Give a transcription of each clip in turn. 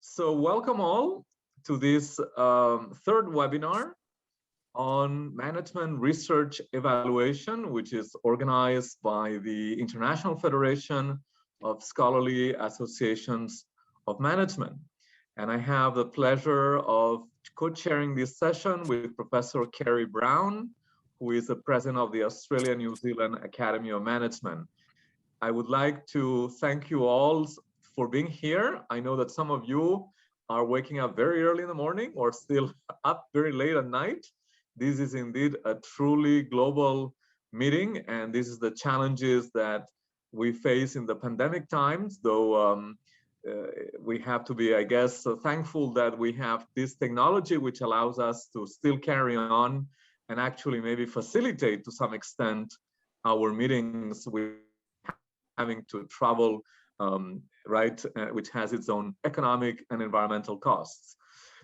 So welcome all to this third webinar on management research evaluation, which is organized by the International Federation of Scholarly Associations of Management. And I have the pleasure of co-chairing this session with Professor Kerry Brown, who is the president of the Australia-New Zealand Academy of Management. I would like to thank you all for being here. I know that some of you are waking up very early in the morning or still up very late at night. This is indeed a truly global meeting, and this is the challenges that we face in the pandemic times, though we have to be, I guess, thankful that we have this technology which allows us to still carry on and actually maybe facilitate to some extent our meetings with having to travel, which has its own economic and environmental costs.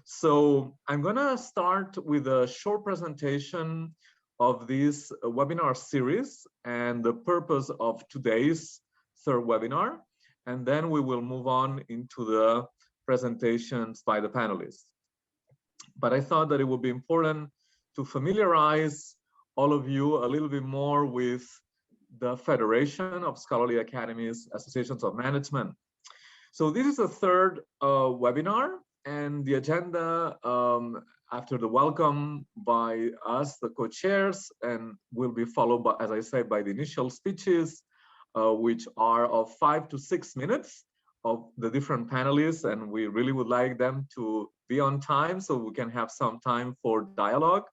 So I'm gonna start with a short presentation of this webinar series and the purpose of today's third webinar, and then we will move on into the presentations by the panelists. But I thought that it would be important to familiarize all of you a little bit more with the Federation of Scholarly Academies, Associations of Management. So this is the third webinar, and the agenda after the welcome by us, the co-chairs, and will be followed by, as I said, by the initial speeches, which are of 5 to 6 minutes of the different panelists, and we really would like them to be on time so we can have some time for dialogue.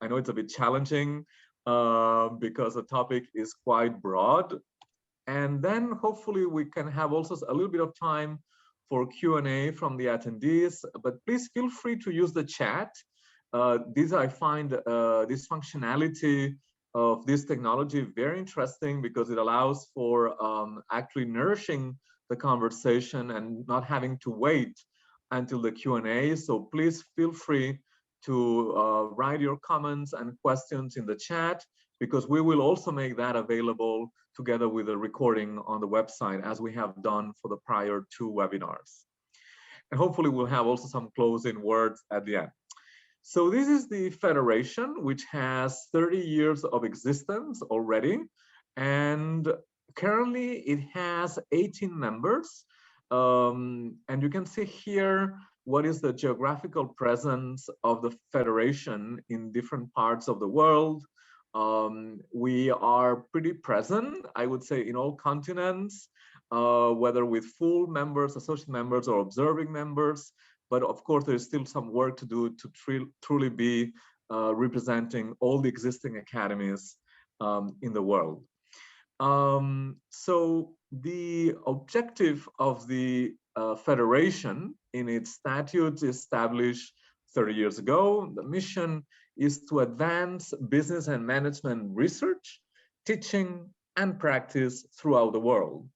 I know it's a bit challenging because the topic is quite broad. And then hopefully we can have also a little bit of time for Q&A from the attendees, but please feel free to use the chat. I find this functionality of this technology very interesting because it allows for actually nourishing the conversation and not having to wait until the Q&A. So please feel free to write your comments and questions in the chat, because we will also make that available together with a recording on the website, as we have done for the prior 2 webinars. And hopefully we'll have also some closing words at the end. So this is the Federation, which has 30 years of existence already. And currently it has 18 members. And you can see here what is the geographical presence of the Federation in different parts of the world. We are pretty present, I would say, in all continents, whether with full members, associate members, or observing members. But of course, there's still some work to do to truly be representing all the existing academies in the world. So the objective of the Federation in its statutes established 30 years ago, the mission is to advance business and management research, teaching, and practice throughout the world.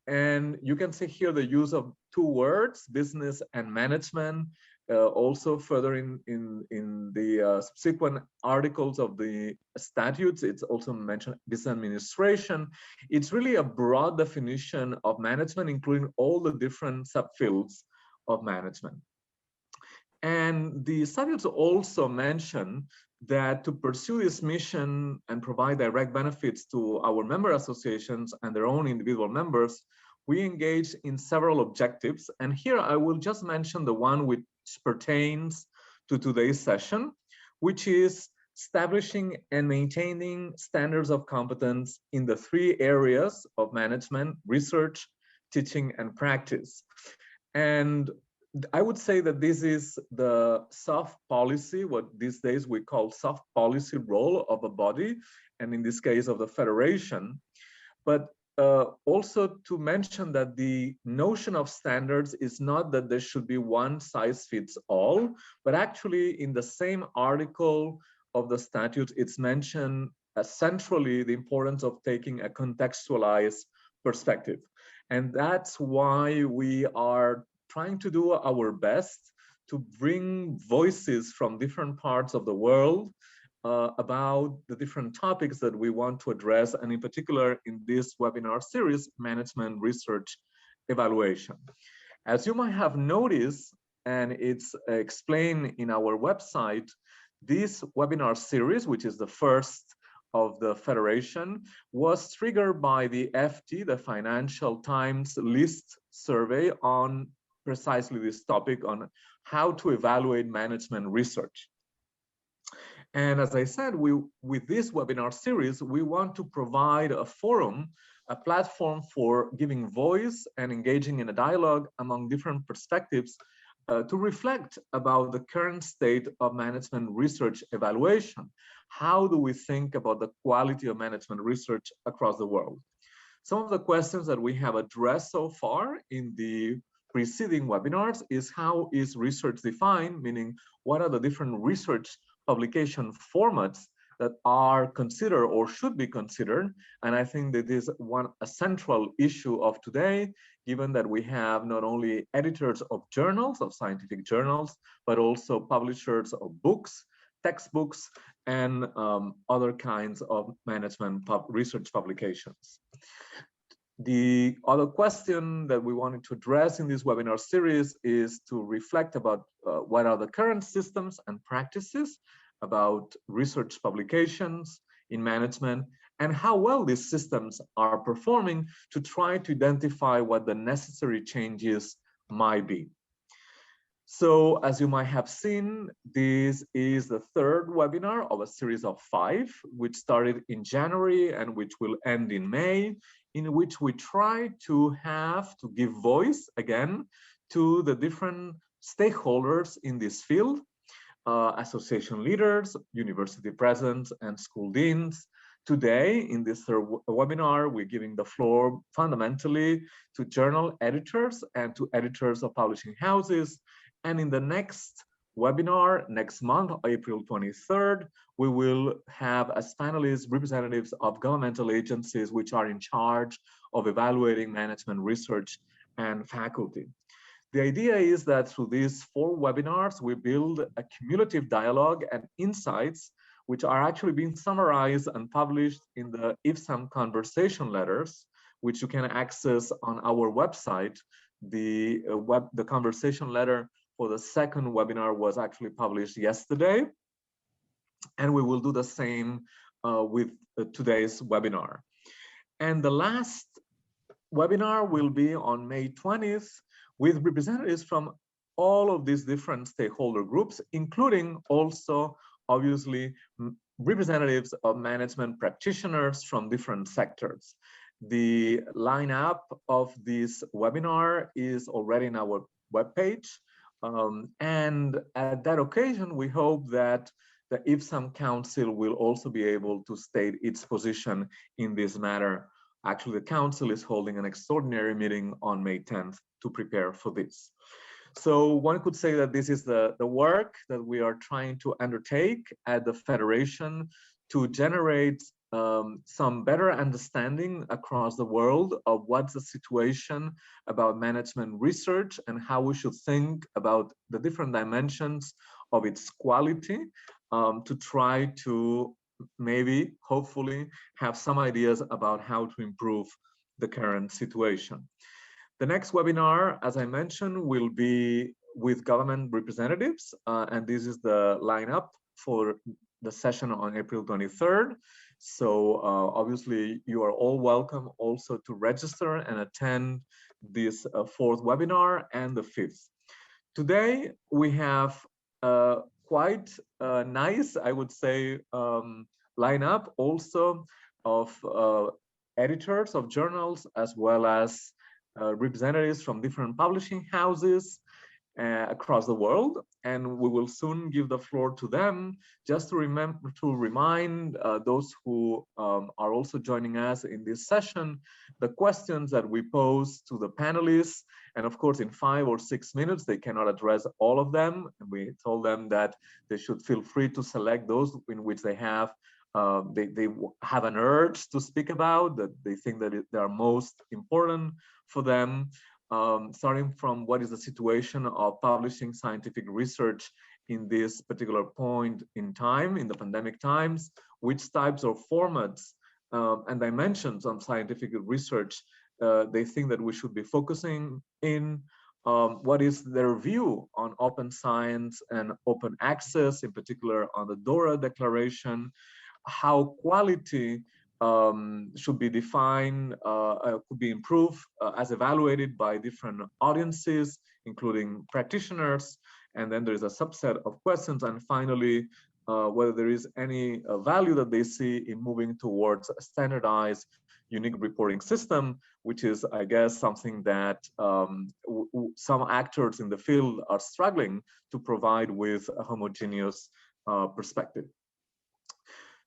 And you can see here the use of 2 words, business and management, also further in the subsequent articles of the statutes. It's also mentioned business administration. It's really a broad definition of management, including all the different subfields of management. And the statutes also mention that to pursue this mission and provide direct benefits to our member associations and their own individual members, we engage in several objectives. And here I will just mention the one which pertains to today's session, which is establishing and maintaining standards of competence in the 3 areas of management, research, teaching, and practice. And I would say that this is the soft policy, what these days we call soft policy role of a body, and in this case of the Federation. But also to mention that the notion of standards is not that there should be one size fits all, but actually in the same article of the statute, it's mentioned centrally the importance of taking a contextualized perspective. And that's why we are trying to do our best to bring voices from different parts of the world about the different topics that we want to address, and in particular in this webinar series, management research evaluation. As you might have noticed, and it's explained in our website, this webinar series, which is the first of the Federation, was triggered by the FT, the Financial Times list survey on precisely this topic on how to evaluate management research. And as I said, with this webinar series, we want to provide a forum, a platform for giving voice and engaging in a dialogue among different perspectives to reflect about the current state of management research evaluation. How do we think about the quality of management research across the world? Some of the questions that we have addressed so far in the preceding webinars is how is research defined, meaning what are the different research publication formats that are considered or should be considered. And I think that is a central issue of today, given that we have not only editors of journals, of scientific journals, but also publishers of books, textbooks, and other kinds of management research publications. The other question that we wanted to address in this webinar series is to reflect about what are the current systems and practices about research publications in management and how well these systems are performing to try to identify what the necessary changes might be. So as you might have seen, this is the third webinar of a series of 5, which started in January and which will end in May, in which we try to give voice again to the different stakeholders in this field, association leaders, university presidents, and school deans. Today, in this third webinar, we're giving the floor fundamentally to journal editors and to editors of publishing houses. And in the next webinar, next month, April 23rd, we will have as panelists representatives of governmental agencies which are in charge of evaluating management research and faculty. The idea is that through these 4 webinars, we build a cumulative dialogue and insights which are actually being summarized and published in the IFSAM conversation letters, which you can access on our website. The conversation letter for the second webinar was actually published yesterday, and we will do the same with today's webinar. And the last webinar will be on May 20th with representatives from all of these different stakeholder groups, including also, obviously, representatives of management practitioners from different sectors. The lineup of this webinar is already in our webpage. And at that occasion, we hope that the IFSAM Council will also be able to state its position in this matter. Actually, the Council is holding an extraordinary meeting on May 10th to prepare for this. So one could say that this is the work that we are trying to undertake at the Federation to generate some better understanding across the world of what's the situation about management research and how we should think about the different dimensions of its quality to try to maybe, hopefully, have some ideas about how to improve the current situation. The next webinar, as I mentioned, will be with government representatives, and this is the lineup for the session on April 23rd. So obviously, you are all welcome also to register and attend this 4th webinar and the 5th. Today, we have quite a nice, I would say, lineup also of editors of journals, as well as representatives from different publishing houses across the world, and we will soon give the floor to them just to remind those who are also joining us in this session the questions that we pose to the panelists. And of course, in 5 or 6 minutes, they cannot address all of them. And we told them that they should feel free to select those in which they have an urge to speak about, that they think that they are most important for them, starting from what is the situation of publishing scientific research in this particular point in time, in the pandemic times, which types of formats and dimensions of scientific research they think that we should be focusing in, what is their view on open science and open access, in particular on the DORA declaration, how quality should be defined, could be improved as evaluated by different audiences, including practitioners. And then there's a subset of questions. And finally, whether there is any value that they see in moving towards a standardized, unique reporting system, which is, I guess, something that some actors in the field are struggling to provide with a homogeneous perspective.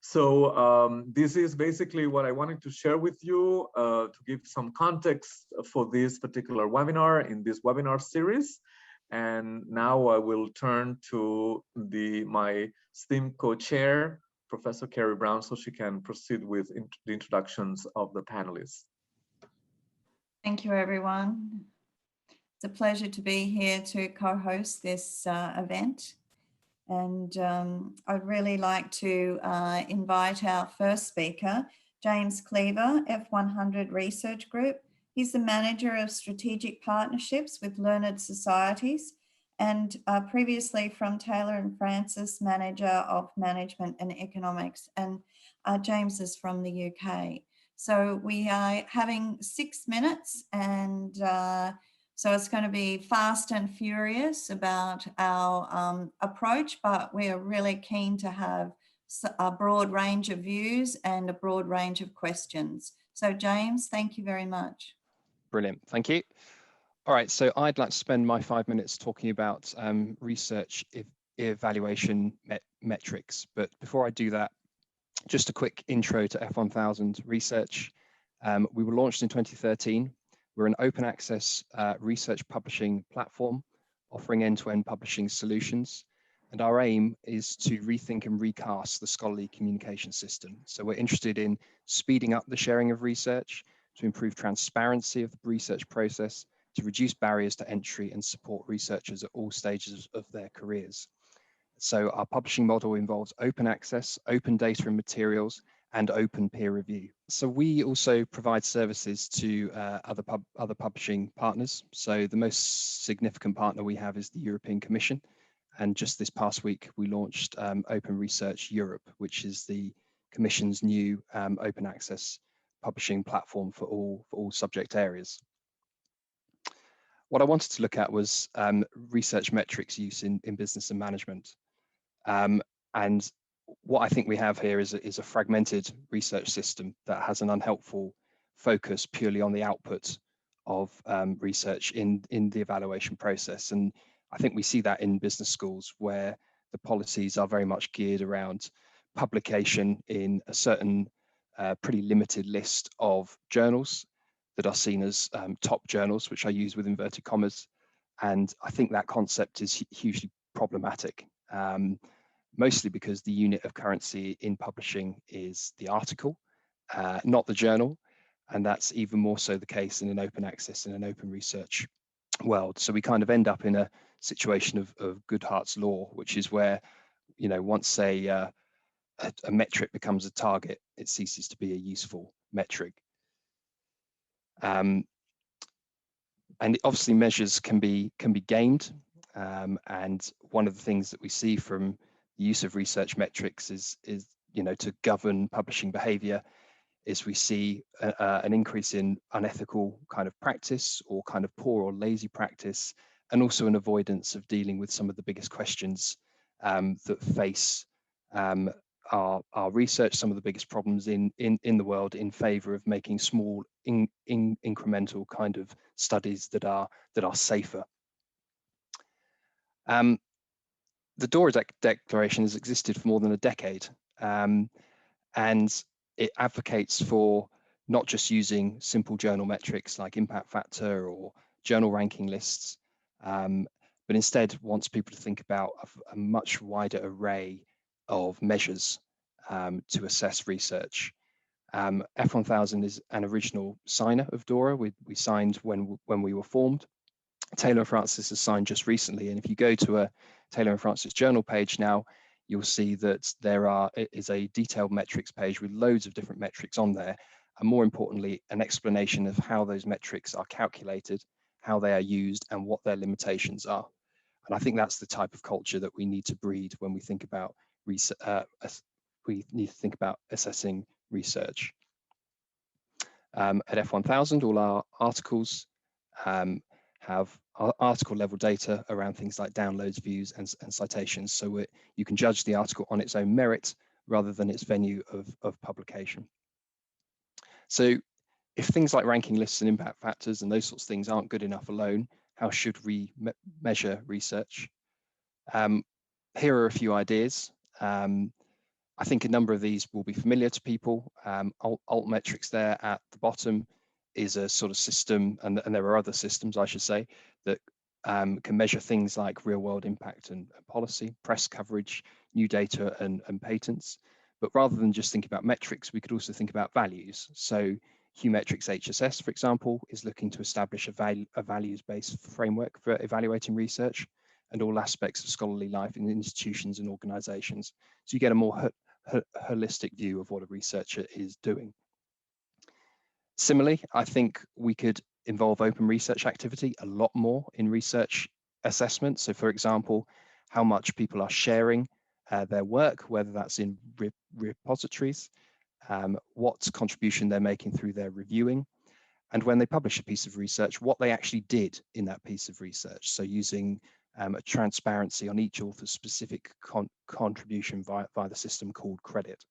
So this is basically what I wanted to share with you to give some context for this particular webinar in this webinar series. And now I will turn to my esteemed co-chair, Professor Carrie Brown, so she can proceed with the introductions of the panelists. Thank you, everyone. It's a pleasure to be here to co-host this event. And I'd really like to invite our first speaker, James Cleaver, F100 Research Group. He's the Manager of Strategic Partnerships with Learned Societies and previously from Taylor and Francis, Manager of Management and Economics. And James is from the UK. So we are having 6 minutes, and so it's going to be fast and furious about our approach, but we are really keen to have a broad range of views and a broad range of questions. So James, thank you very much. Brilliant, thank you. All right, so I'd like to spend my 5 minutes talking about research evaluation metrics. But before I do that, just a quick intro to F1000 Research. We were launched in 2013. We're an open access research publishing platform offering end-to-end publishing solutions. And our aim is to rethink and recast the scholarly communication system. So we're interested in speeding up the sharing of research, to improve transparency of the research process, to reduce barriers to entry and support researchers at all stages of their careers. So our publishing model involves open access, open data and materials, and open peer review. So we also provide services to other publishing partners. So the most significant partner we have is the European Commission. And just this past week, we launched Open Research Europe, which is the Commission's new open access publishing platform for all subject areas. What I wanted to look at was research metrics use in business and management. And what I think we have here is a fragmented research system that has an unhelpful focus purely on the output of research in the evaluation process. And I think we see that in business schools where the policies are very much geared around publication in a certain pretty limited list of journals that are seen as top journals, which I use with inverted commas. And I think that concept is hugely problematic. Mostly because the unit of currency in publishing is the article, not the journal. And that's even more so the case in an open access and an open research world. So we kind of end up in a situation of Goodhart's law, which is where, you know, once a metric becomes a target, it ceases to be a useful metric. And obviously measures can be gamed. And one of the things that we see from the use of research metrics is you know, to govern publishing behavior, is we see an increase in unethical kind of practice or kind of poor or lazy practice, and also an avoidance of dealing with some of the biggest questions that face our research, some of the biggest problems in the world, in favor of making small incremental kind of studies that are safer. The DORA Declaration has existed for more than a decade, and it advocates for not just using simple journal metrics like impact factor or journal ranking lists, but instead wants people to think about a much wider array of measures to assess research. F1000 is an original signer of DORA. We signed when we were formed. Taylor and Francis has signed just recently, and if you go to a Taylor and Francis journal page now, you'll see that there is a detailed metrics page with loads of different metrics on there, and more importantly, an explanation of how those metrics are calculated how they are used, and what their limitations are. And I think that's the type of culture that we need to breed when we think about assessing research. At F1000, all our articles have article level data around things like downloads, views, and citations. So you can judge the article on its own merit rather than its venue of publication. So if things like ranking lists and impact factors and those sorts of things aren't good enough alone, how should we measure research? Here are a few ideas. I think a number of these will be familiar to people. Altmetrics there at the bottom is a sort of system, and there are other systems, I should say, that can measure things like real world impact and policy, press coverage, new data and patents. But rather than just think about metrics, we could also think about values. So Humetrics HSS, for example, is looking to establish a values-based framework for evaluating research and all aspects of scholarly life in institutions and organizations. So you get a more holistic view of what a researcher is doing. Similarly, I think we could involve open research activity a lot more in research assessment. So for example, how much people are sharing their work, whether that's in repositories, what contribution they're making through their reviewing, and when they publish a piece of research, what they actually did in that piece of research. So using a transparency on each author's specific contribution via the system called credit.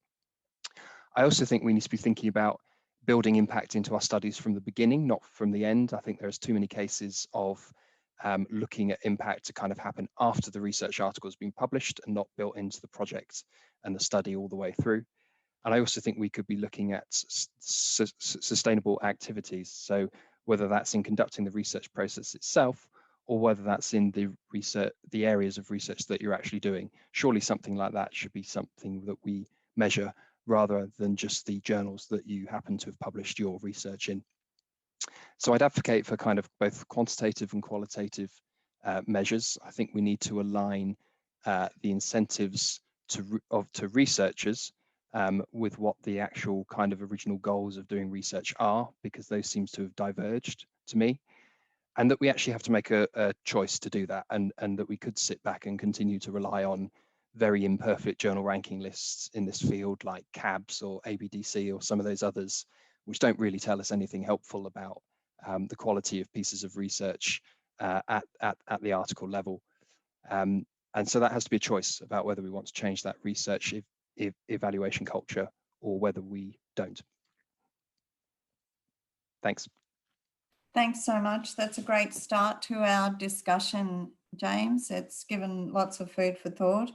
I also think we need to be thinking about building impact into our studies from the beginning, not from the end. I think there's too many cases of looking at impact to kind of happen after the research article has been published and not built into the project and the study all the way through. And I also think we could be looking at sustainable activities. So whether that's in conducting the research process itself, or whether that's in the areas of research that you're actually doing. Surely something like that should be something that we measure rather than just the journals that you happen to have published your research in. So I'd advocate for kind of both quantitative and qualitative measures. I think we need to align the incentives to researchers with what the actual kind of original goals of doing research are, because those seems to have diverged to me. And that we actually have to make a choice to do that, and that we could sit back and continue to rely on very imperfect journal ranking lists in this field like CABS or ABDC or some of those others, which don't really tell us anything helpful about the quality of pieces of research at the article level. And so that has to be a choice about whether we want to change that research evaluation culture or whether we don't. Thanks. Thanks so much. That's a great start to our discussion, James. It's given lots of food for thought.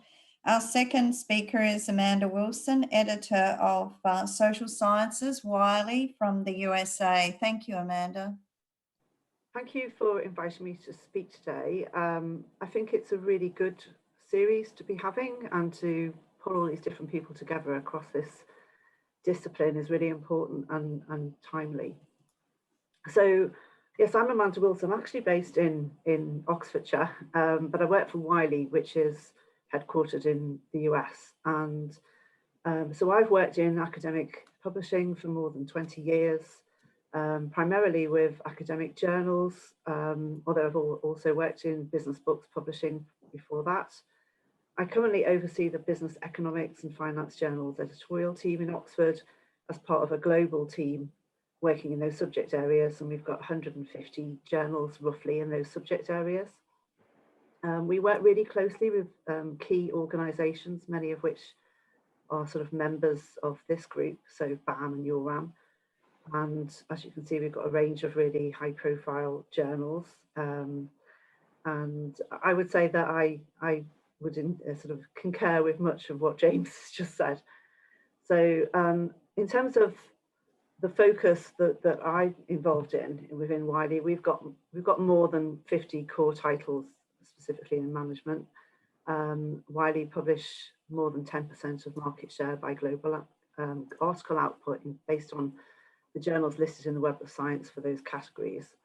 Our second speaker is Amanda Wilson, editor of Social Sciences, Wiley from the USA. Thank you, Amanda. Thank you for inviting me to speak today. I think it's a really good series to be having, and to pull all these different people together across this discipline is really important and timely. So, yes, I'm Amanda Wilson. I'm actually based in Oxfordshire, but I work for Wiley, which is headquartered in the US. And so I've worked in academic publishing for more than 20 years, primarily with academic journals, although I've also worked in business books publishing before that. I currently oversee the Business Economics and Finance Journals editorial team in Oxford as part of a global team working in those subject areas, and we've got 150 journals roughly in those subject areas. We work really closely with key organisations, many of which are sort of members of this group, so BAM and URAM. And as you can see, we've got a range of really high profile journals. And I would say that I would sort of concur with much of what James has just said. So in terms of the focus that I'm involved in within Wiley, we've got more than 50 core titles, specifically in management. Wiley publish more than 10% of market share by global article output based on the journals listed in the Web of Science for those categories.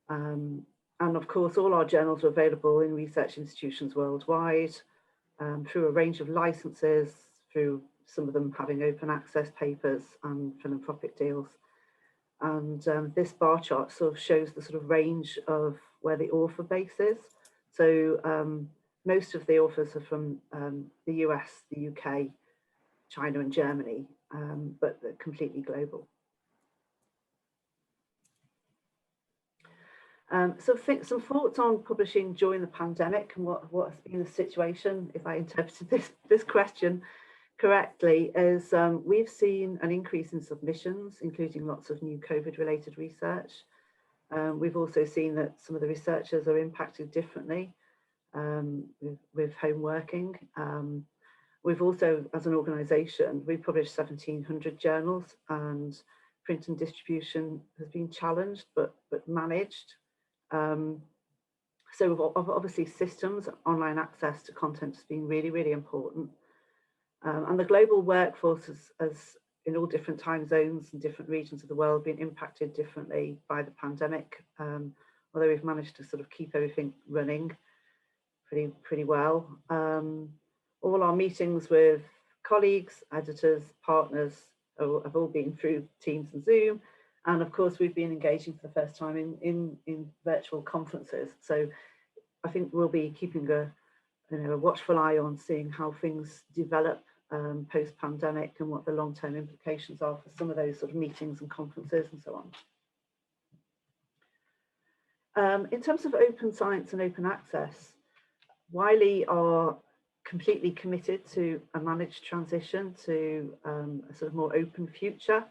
And of course, all our journals are available in research institutions worldwide through a range of licenses, through some of them having open access papers and philanthropic deals. And this bar chart sort of shows the sort of range of where the author base is. So most of the authors are from the US, the UK, China and Germany, but they're completely global. So some thoughts on publishing during the pandemic and what has been the situation, if I interpreted this question correctly, is we've seen an increase in submissions, including lots of new COVID-related research. We've also seen that some of the researchers are impacted differently with home working. We've also, as an organisation, we published 1,700 journals, and print and distribution has been challenged but managed. So obviously systems, online access to content has been really, really important. And the global workforce has in all different time zones and different regions of the world been impacted differently by the pandemic, although we've managed to sort of keep everything running pretty well. All our meetings with colleagues, editors, partners have all been through Teams and Zoom. And of course, we've been engaging for the first time in virtual conferences. So I think we'll be keeping a watchful eye on seeing how things develop post-pandemic and what the long-term implications are for some of those sort of meetings and conferences and so on. In terms of open science and open access, Wiley are completely committed to a managed transition to a sort of more open future.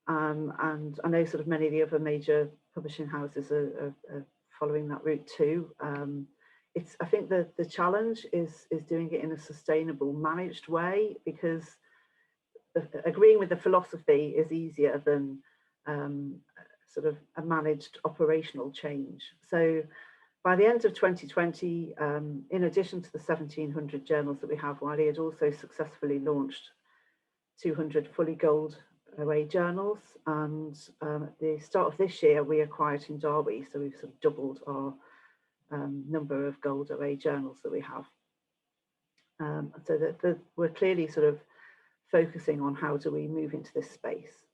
And I know sort of many of the other major publishing houses are following that route too. I think the challenge is doing it in a sustainable, managed way, because agreeing with the philosophy is easier than sort of a managed operational change. So by the end of 2020, in addition to the 1,700 journals that we have, Wiley had also successfully launched 200 fully gold OA journals, and at the start of this year we acquired Hindawi, so we've sort of doubled our number of gold OA journals that we have. So that we're clearly sort of focusing on how do we move into this space.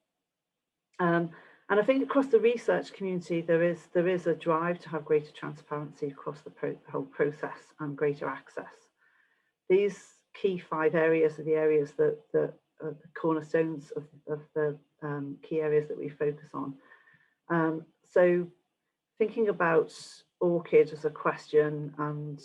And I think across the research community there is a drive to have greater transparency across the whole process and greater access. These key 5 areas are the areas that are the cornerstones of the key areas that we focus on. So thinking about ORCID as a question and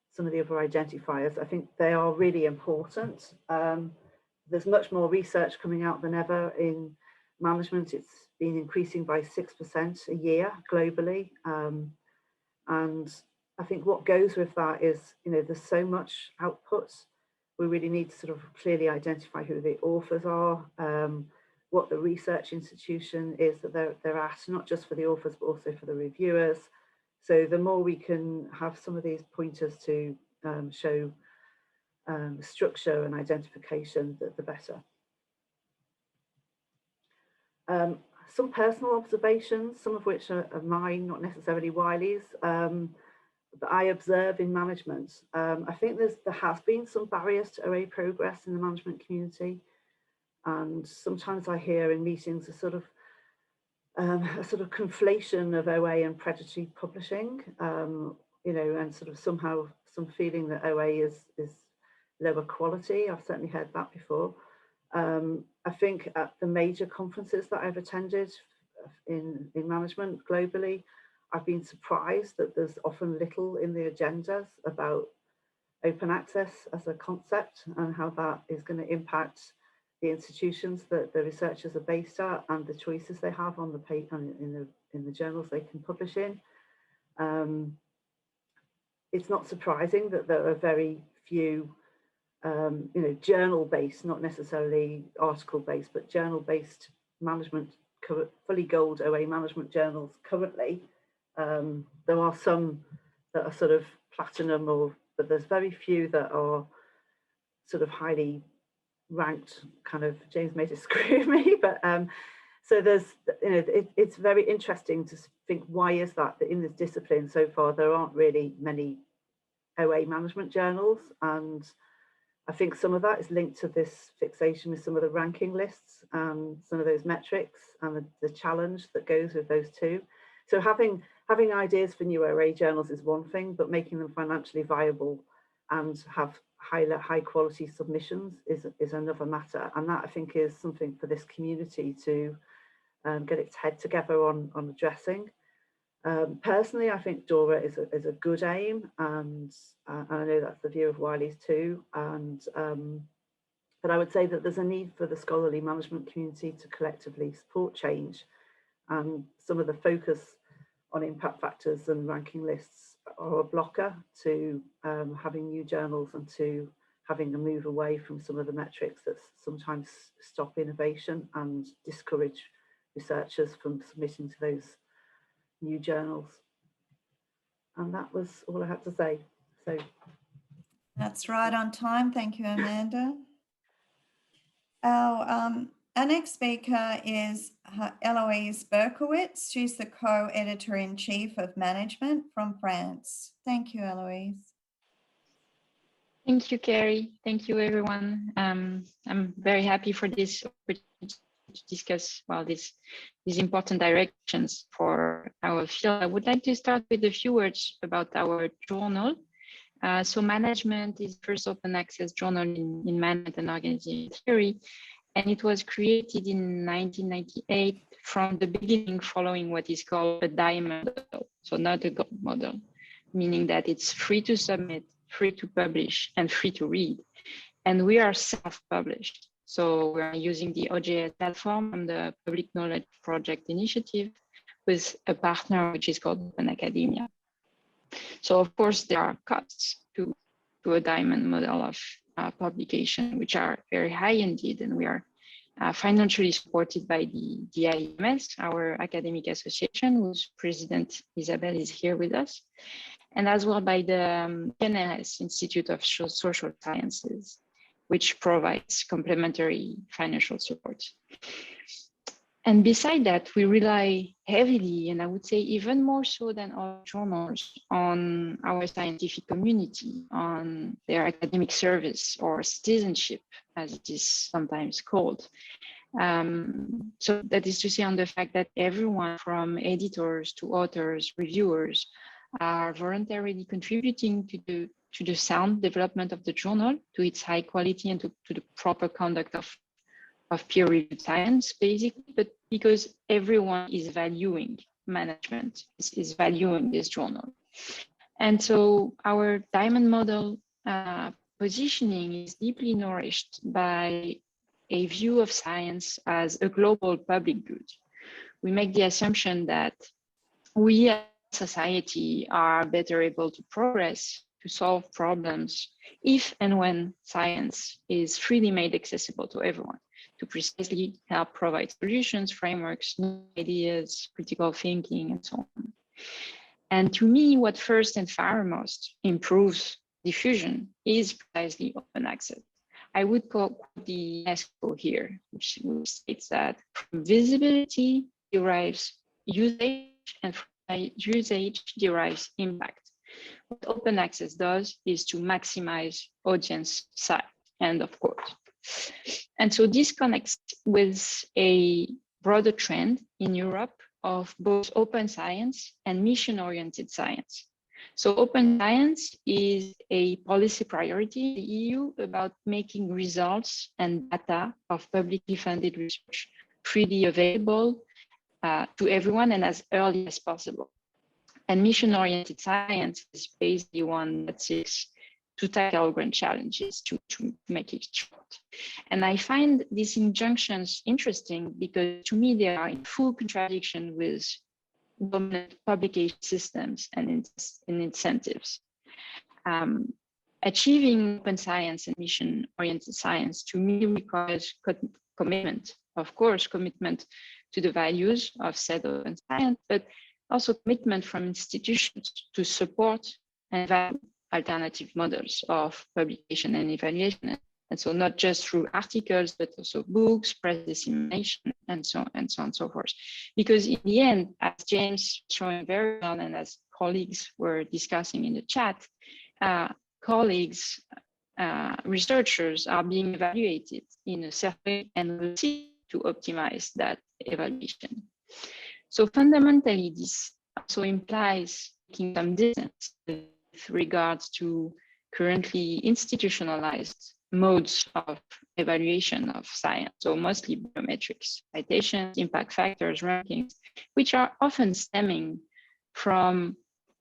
some of the other identifiers, I think they are really important. There's much more research coming out than ever in management. It's been increasing by 6% a year globally. And I think what goes with that is, there's so much output. We really need to sort of clearly identify who the authors are, what the research institution is that they're at, not just for the authors, but also for the reviewers. So the more we can have some of these pointers to show structure and identification, the better. Some personal observations, some of which are mine, not necessarily Wiley's, that I observe in management. I think there has been some barriers to OA progress in the management community, and sometimes I hear in meetings a sort of conflation of OA and predatory publishing, and sort of somehow some feeling that OA is lower quality. I've certainly heard that before. I think at the major conferences that I've attended in management globally, I've been surprised that there's often little in the agendas about open access as a concept and how that is going to impact the institutions that the researchers are based at and the choices they have on the paper in the journals they can publish in. It's not surprising that there are very few journal-based, not necessarily article-based, but journal-based management, fully gold OA management journals currently. There are some that are sort of platinum, but there's very few that are sort of highly ranked, kind of, James made a screw at me, but so there's, it's very interesting to think, why is that in this discipline so far there aren't really many OA management journals? And I think some of that is linked to this fixation with some of the ranking lists and some of those metrics and the challenge that goes with those two. So having ideas for new OA journals is one thing, but making them financially viable and have high quality submissions is another matter. And that, I think, is something for this community to get its head together on addressing. Personally, I think DORA is a good aim, and I know that's the view of Wiley's too. And but I would say that there's a need for the scholarly management community to collectively support change, and some of the focus on impact factors and ranking lists are a blocker to having new journals and to having a move away from some of the metrics that sometimes stop innovation and discourage researchers from submitting to those new journals. And that was all I had to say. So that's right on time. Thank you, Amanda. Our next speaker is Eloise Berkowitz. She's the co-editor-in-chief of management from France. Thank you, Eloise. Thank you, Carrie. Thank you, everyone. I'm very happy for this opportunity to discuss, well, these important directions for our field. I would like to start with a few words about our journal. So management is the first open access journal in management and organization theory, and it was created in 1998 from the beginning following what is called a diamond model, so not a gold model, meaning that it's free to submit, free to publish, and free to read. And we are self-published. So we're using the OJS platform from the Public Knowledge Project Initiative with a partner which is called Open Academia. So of course there are costs to a diamond model of publication, which are very high indeed, and we are financially supported by the IMS, our academic association, whose president Isabel is here with us, and as well by the PNRS Institute of Social Sciences, which provides complementary financial support. And beside that, we rely heavily, and I would say even more so than our journals, on our scientific community, on their academic service or citizenship, as it is sometimes called. So that is to say, on the fact that everyone from editors to authors, reviewers, are voluntarily contributing to the sound development of the journal, to its high quality, and to the proper conduct of peer-reviewed science, basically, but because everyone is valuing management, is valuing this journal. And so our diamond model positioning is deeply nourished by a view of science as a global public good. We make the assumption that we as a society are better able to progress, to solve problems, if and when science is freely made accessible to everyone, to precisely help provide solutions, frameworks, new ideas, critical thinking, and so on. And to me, what first and foremost improves diffusion is precisely open access. I would quote the UNESCO here, which states that from visibility derives usage, and from usage derives impact. What open access does is to maximize audience size, end of quote. And so this connects with a broader trend in Europe of both open science and mission-oriented science. So open science is a policy priority in the EU about making results and data of publicly funded research freely available to everyone and as early as possible. And mission-oriented science is basically one that seeks to tackle grand challenges, to make it short. And I find these injunctions interesting because to me, they are in full contradiction with dominant publication systems and incentives. Achieving open science and mission-oriented science to me requires commitment, of course, commitment to the values of said open science, but also commitment from institutions to support and value alternative models of publication and evaluation. And so not just through articles, but also books, press dissemination, and so on and so forth. Because in the end, as James showing very well, and as colleagues were discussing in the chat, colleagues researchers are being evaluated in a certain way and will seek to optimize that evaluation. So fundamentally, this also implies taking some distance with regards to currently institutionalized modes of evaluation of science, so mostly biometrics, citations, impact factors, rankings, which are often stemming from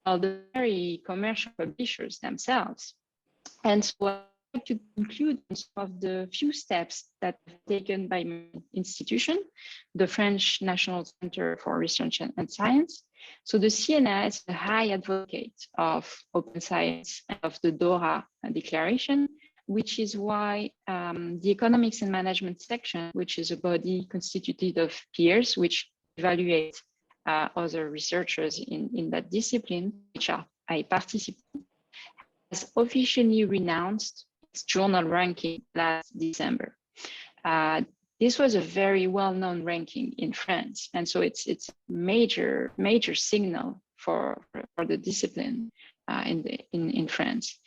the very commercial publishers themselves. And so I'd like to conclude some of the few steps that have taken by my institution, the French National Center for Research and Science. So the CNRS is a high advocate of open science and of the DORA declaration, which is why the Economics and Management section, which is a body constituted of peers, which evaluate other researchers in that discipline, which I participate, has officially renounced its journal ranking last December. This was a very well-known ranking in France, and so it's major signal for the discipline in France.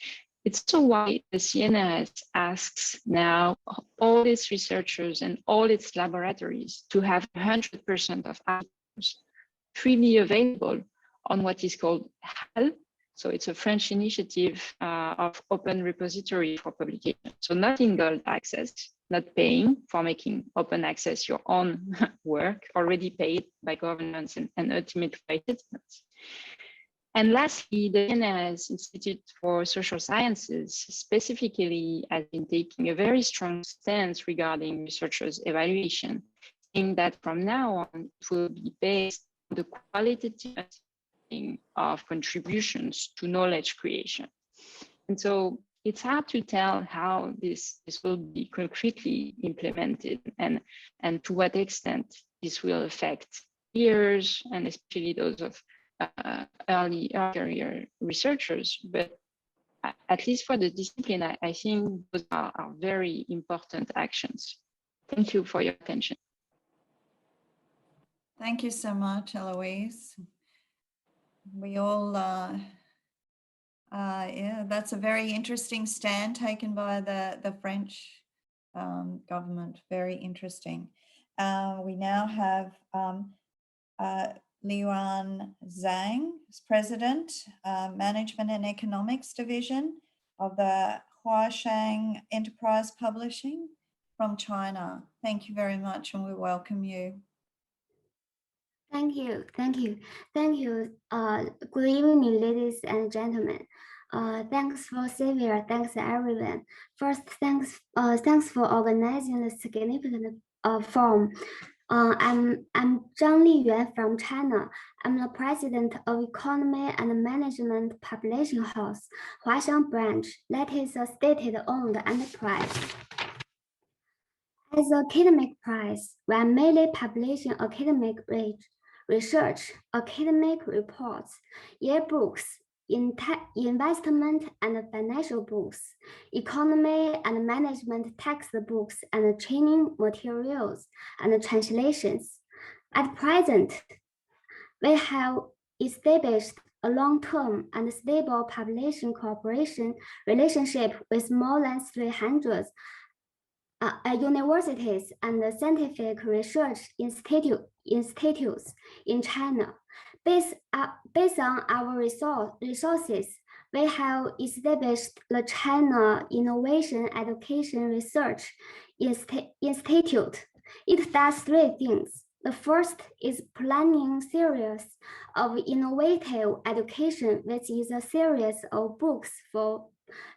It's also why the CNRS asks now all its researchers and all its laboratories to have 100% of articles freely available on what is called HAL. So it's a French initiative of open repository for publication. So not in gold access, not paying for making open access your own work, already paid by governments and ultimately by citizens. And lastly, the NIS Institute for Social Sciences specifically has been taking a very strong stance regarding researchers' evaluation, saying that from now on, it will be based on the qualitative of contributions to knowledge creation. And so it's hard to tell how this will be concretely implemented and to what extent this will affect peers and especially those of early career researchers. But at least for the discipline, I think those are very important actions. Thank you for your attention. Thank you so much, Eloise. We all, yeah, that's a very interesting stand taken by the French government. Very interesting. We now have Liuan Zhang, President, Management and Economics Division of the Huashang Enterprise Publishing from China. Thank you very much, and we welcome you. Thank you. Good evening, ladies and gentlemen. Thanks for Sylvia. Thanks everyone. First, thanks for organizing the significant forum. I'm Zhang Liyuan from China. I'm the president of Economy and Management Publishing House, Huashang branch, that is a state-owned enterprise. As an academic prize, we are mainly publishing academic research, academic reports, yearbooks, investment and financial books, economy and management textbooks and training materials and translations. At present, we have established a long-term and stable publishing cooperation relationship with more than 300 universities and scientific research institutes in China. Based on our resources, we have established the China Innovation Education Research Institute. It does three things. The first is planning series of innovative education, which is a series of books for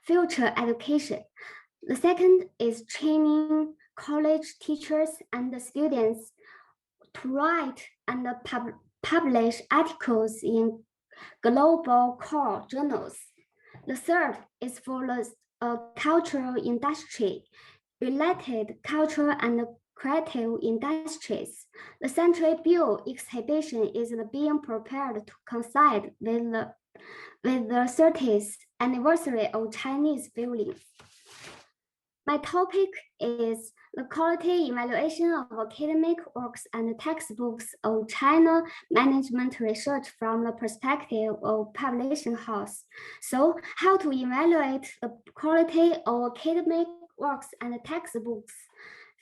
future education. The second is training college teachers and students to write and publish articles in global core journals. The third is for the cultural industry, related cultural and creative industries. The Century Bill exhibition is being prepared to coincide with the 30th anniversary of Chinese building. My topic is the quality evaluation of academic works and textbooks of China management research from the perspective of publishing house. So, how to evaluate the quality of academic works and textbooks?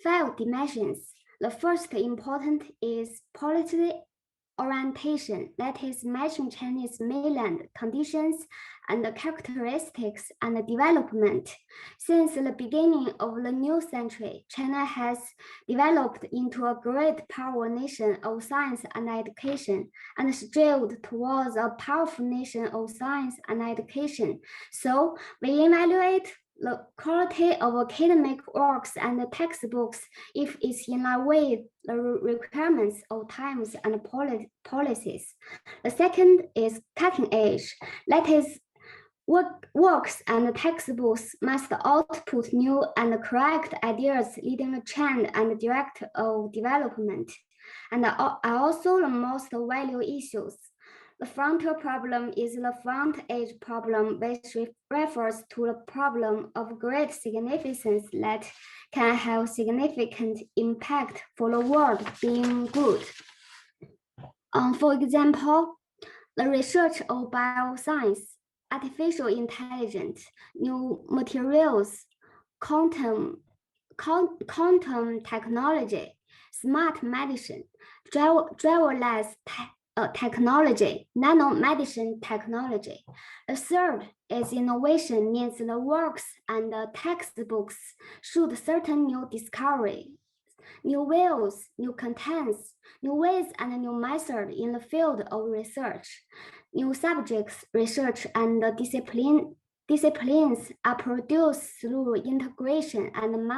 5 dimensions. The first important is policy orientation, that is matching Chinese mainland conditions and the characteristics and the development. Since the beginning of the new century, China has developed into a great power nation of science and education and strived towards a powerful nation of science and education. So we evaluate the quality of academic works and the textbooks if it's in line with the requirements of times and policies. The second is cutting edge. That is, works and textbooks must output new and correct ideas leading the trend and direct of development, and are also the most valuable issues. The frontal problem is the front edge problem, which refers to the problem of great significance that can have significant impact for the world being good. For example, the research of bioscience, artificial intelligence, new materials, quantum technology, smart medicine, driverless technology, nanomedicine technology. The third is innovation means the works and the textbooks should certain new discovery, new ways, new contents, new ways and new methods in the field of research. New subjects, research and disciplines are produced through integration and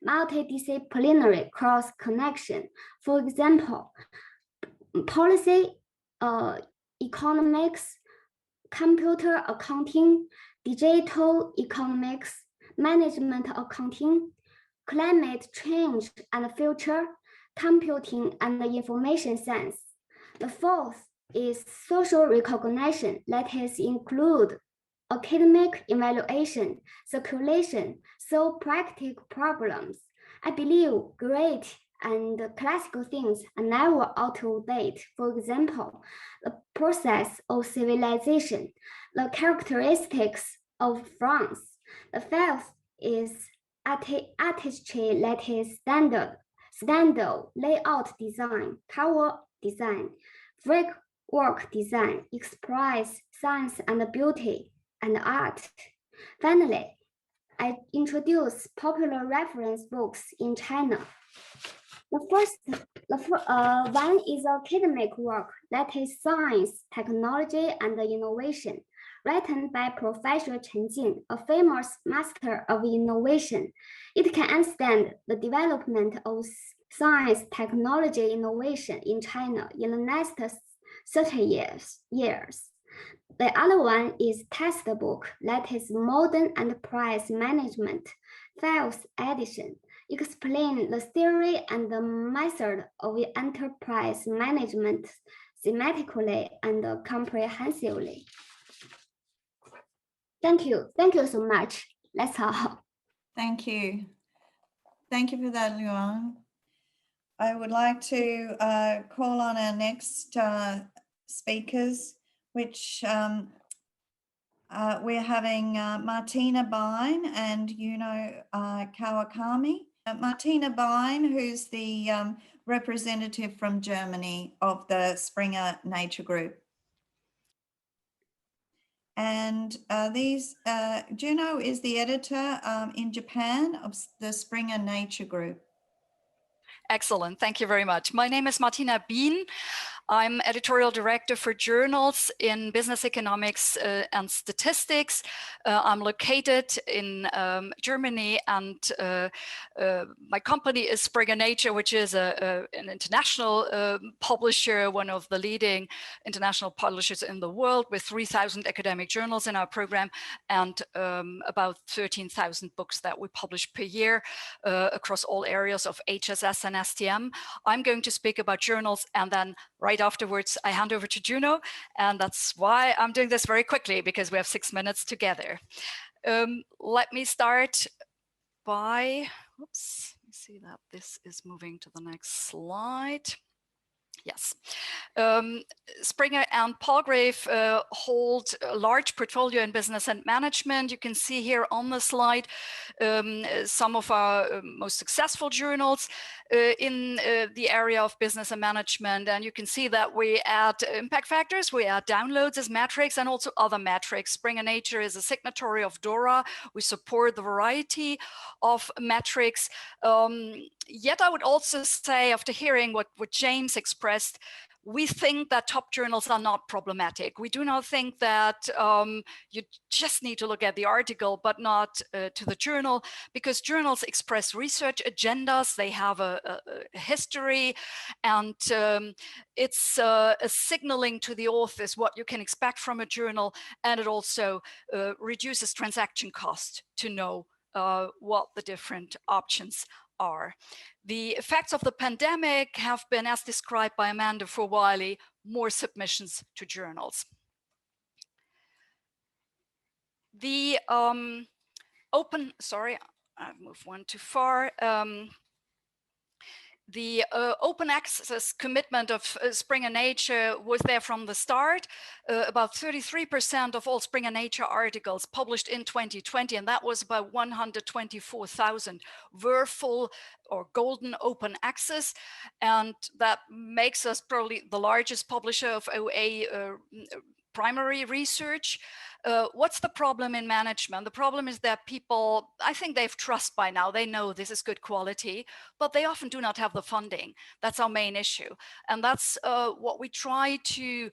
multidisciplinary cross-connection. For example, policy, economics, computer accounting, digital economics, management accounting, climate change and future, computing and information science. The fourth is social recognition, that is include academic evaluation, circulation, so practical problems. I believe great and classical things are never out of date. For example, the process of civilization, the characteristics of France. The fifth is artistry, that is standard layout design, cover design, brickwork design, express science and beauty and art. Finally, I introduce popular reference books in China. The first one is academic work, that is science, technology, and innovation, written by Professor Chen Jin, a famous master of innovation. It can understand the development of science, technology, innovation in China in the next 30 years. The other one is textbook, that is modern enterprise management, 5th edition. Explain the theory and the method of enterprise management thematically and comprehensively. Thank you so much. That's all. Thank you for that, Luang. I would like to call on our next speakers, which we're having Martina Bein and Yuno Kawakami. Martina Bein, who's the representative from Germany of the Springer Nature Group. And Juno is the editor in Japan of the Springer Nature Group. Excellent, thank you very much. My name is Martina Bein. I'm editorial director for journals in business economics and statistics. I'm located in Germany, and my company is Springer Nature, which is an international publisher, one of the leading international publishers in the world, with 3,000 academic journals in our program and about 13,000 books that we publish per year across all areas of HSS and STM. I'm going to speak about journals, and then right afterwards I hand over to Juno, and that's why I'm doing this very quickly, because we have 6 minutes together. Let me start by, oops, let me see that this is moving to the next slide. Yes. Springer and Palgrave hold a large portfolio in business and management. You can see here on the slide some of our most successful journals in the area of business and management. And you can see that we add impact factors, we add downloads as metrics, and also other metrics. Springer Nature is a signatory of DORA. We support the variety of metrics. Yet I would also say, after hearing what James expressed, we think that top journals are not problematic. We do not think that you just need to look at the article, but not to the journal, because journals express research agendas. They have a history, and it's a signaling to the authors what you can expect from a journal, and it also reduces transaction cost to know what the different options are. The effects of the pandemic have been, as described by Amanda Wiley, more submissions to journals. The sorry, I've moved one too far. The open access commitment of Springer Nature was there from the start. About 33% of all Springer Nature articles published in 2020, and that was about 124,000, were full or golden open access. And that makes us probably the largest publisher of OA primary research. What's the problem in management? The problem is that people, I think they've trust by now. They know this is good quality, but they often do not have the funding. That's our main issue. And that's what we try to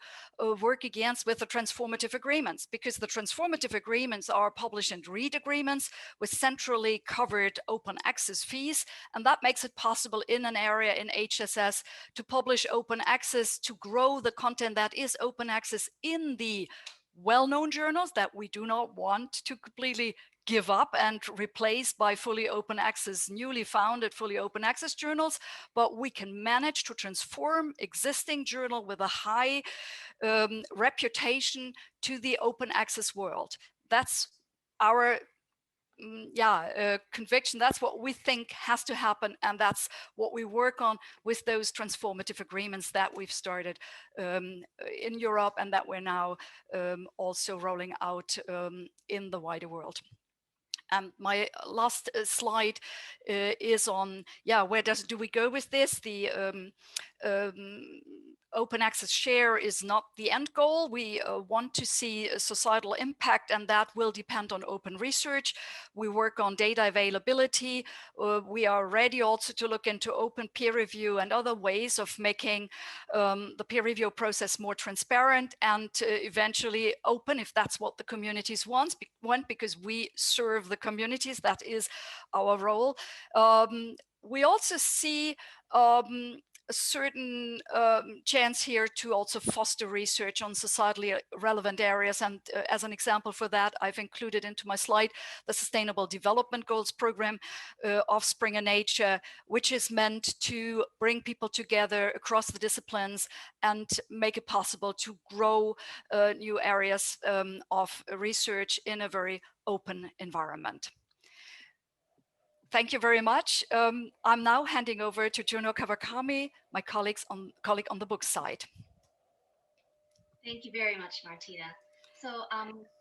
work against with the transformative agreements, because the transformative agreements are publish and read agreements with centrally covered open access fees. And that makes it possible in an area in HSS to publish open access, to grow the content that is open access in the well-known journals that we do not want to completely give up and replace by fully open access, newly founded fully open access journals, but we can manage to transform existing journal with a high reputation to the open access world. That's our conviction. That's what we think has to happen, and that's what we work on with those transformative agreements that we've started in Europe, and that we're now also rolling out in the wider world. And my last slide is on, where do we go with this? The open access share is not the end goal. We want to see a societal impact, and that will depend on open research. We work on data availability. We are ready also to look into open peer review and other ways of making the peer review process more transparent and eventually open, if that's what the communities want, because we serve the communities. That is our role. We also see a certain chance here to also foster research on societally relevant areas. And as an example for that, I've included into my slide the Sustainable Development Goals program of Springer Nature, which is meant to bring people together across the disciplines and make it possible to grow new areas of research in a very open environment. Thank you very much. I'm now handing over to Juno Kawakami, my colleague on the book side. Thank you very much, Martina. So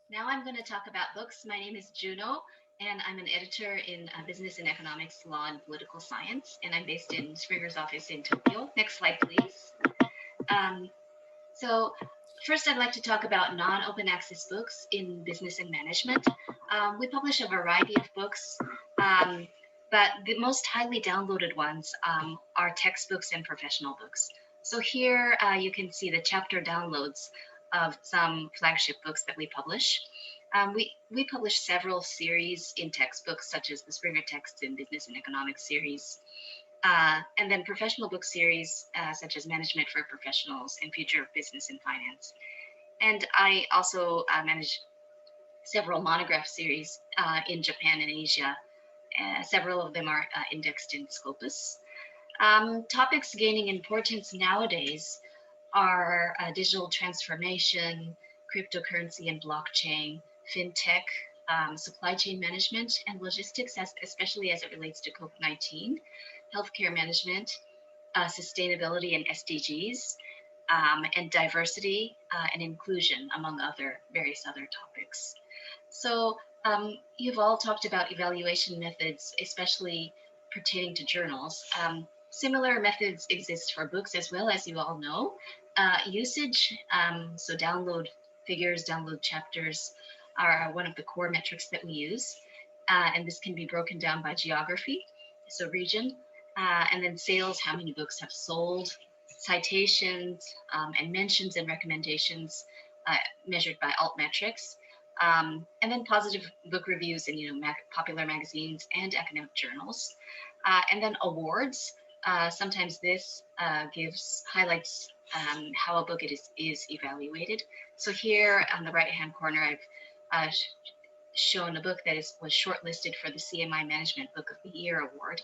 now I'm going to talk about books. My name is Juno, and I'm an editor in business and economics, law, and political science, and I'm based in Springer's office in Tokyo. Next slide, please. So first, I'd like to talk about non-open access books in business and management. We publish a variety of books, but the most highly downloaded ones are textbooks and professional books. So here you can see the chapter downloads of some flagship books that we publish. We publish several series in textbooks, such as the Springer Texts in Business and Economics series, and then professional book series, such as Management for Professionals and Future of Business and Finance. And I also manage several monograph series in Japan and Asia. Several of them are indexed in Scopus. Topics gaining importance nowadays are digital transformation, cryptocurrency and blockchain, fintech, supply chain management and logistics, especially as it relates to COVID-19, healthcare management, sustainability and SDGs, and diversity and inclusion, among various other topics. So you've all talked about evaluation methods, especially pertaining to journals. Similar methods exist for books as well, as you all know. Usage, so download figures, download chapters are one of the core metrics that we use. And this can be broken down by geography, so region, and then sales, how many books have sold, citations, and mentions and recommendations measured by alt metrics. And then positive book reviews in popular magazines and academic journals. And then awards. Sometimes this highlights how a book is evaluated. So here on the right-hand corner, I've shown a book that was shortlisted for the CMI Management Book of the Year Award.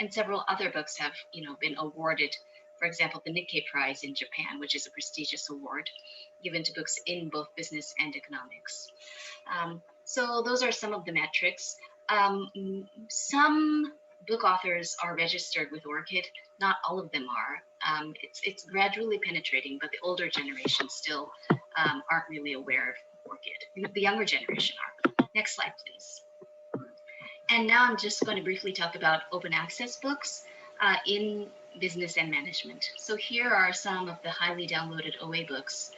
And several other books have been awarded, for example, the Nikkei Prize in Japan, which is a prestigious award given to books in both business and economics. So those are some of the metrics. Some book authors are registered with ORCID. Not all of them are. It's gradually penetrating, but the older generation still aren't really aware of ORCID. The younger generation are. Next slide, please. And now I'm just going to briefly talk about open access books in business and management. So here are some of the highly downloaded OA books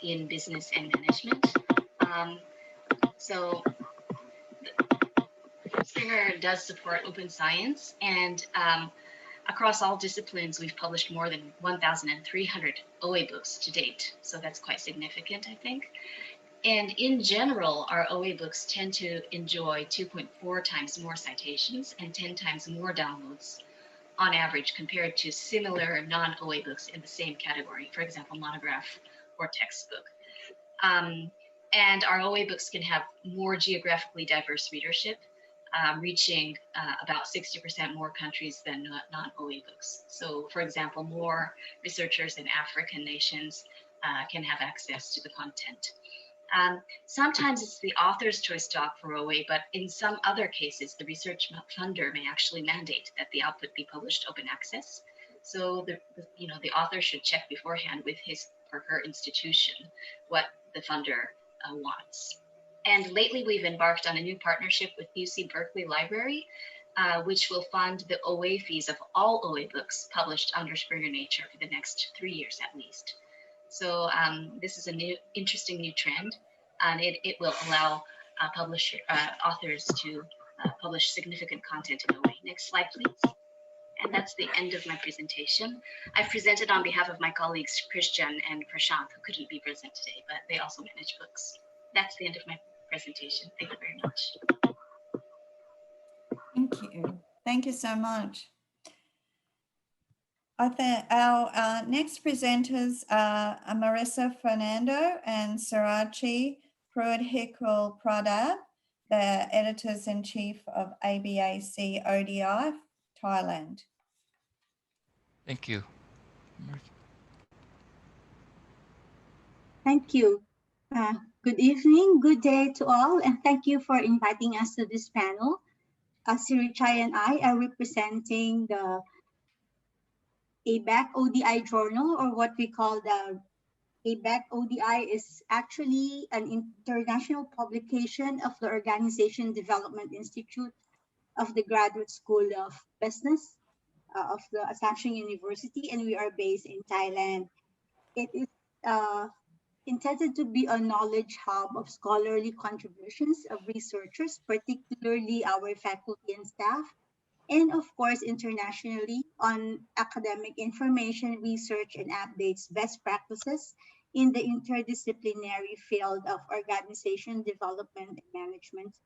in business and management. So Springer does support open science, and across all disciplines, we've published more than 1,300 OA books to date. So that's quite significant, I think. And in general, our OA books tend to enjoy 2.4 times more citations and 10 times more downloads on average compared to similar non-OA books in the same category, for example, monograph or textbook. And our OA books can have more geographically diverse readership, reaching about 60% more countries than non-OA books. So for example, more researchers in African nations can have access to the content. Sometimes it's the author's choice doc for OA, but in some other cases, the research funder may actually mandate that the output be published open access. So the author should check beforehand with his or her institution what the funder wants. And lately we've embarked on a new partnership with UC Berkeley Library, which will fund the OA fees of all OA books published under Springer Nature for the next 3 years at least. So this is a interesting new trend, and it will allow authors to publish significant content in OA. Next slide, please. And that's the end of my presentation. I've presented on behalf of my colleagues Christian and Prashant, who couldn't be present today, but they also manage books. That's the end of my presentation. Thank you very much. Thank you. Thank you so much. I think our next presenters are Marissa Fernando and Sarachi Pruidhikul Pradab, the editors-in-chief of ABAC ODI, Thailand. Thank you. Thank you. Good evening, good day to all, and thank you for inviting us to this panel. Sirichai and I are representing the ABAC ODI journal, or what we call the ABAC ODI is actually an international publication of the Organization Development Institute of the Graduate School of Business of the Asean University, and we are based in Thailand. It is intended to be a knowledge hub of scholarly contributions of researchers, particularly our faculty and staff, and of course, internationally on academic information, research, and updates best practices in the interdisciplinary field of organization development and management.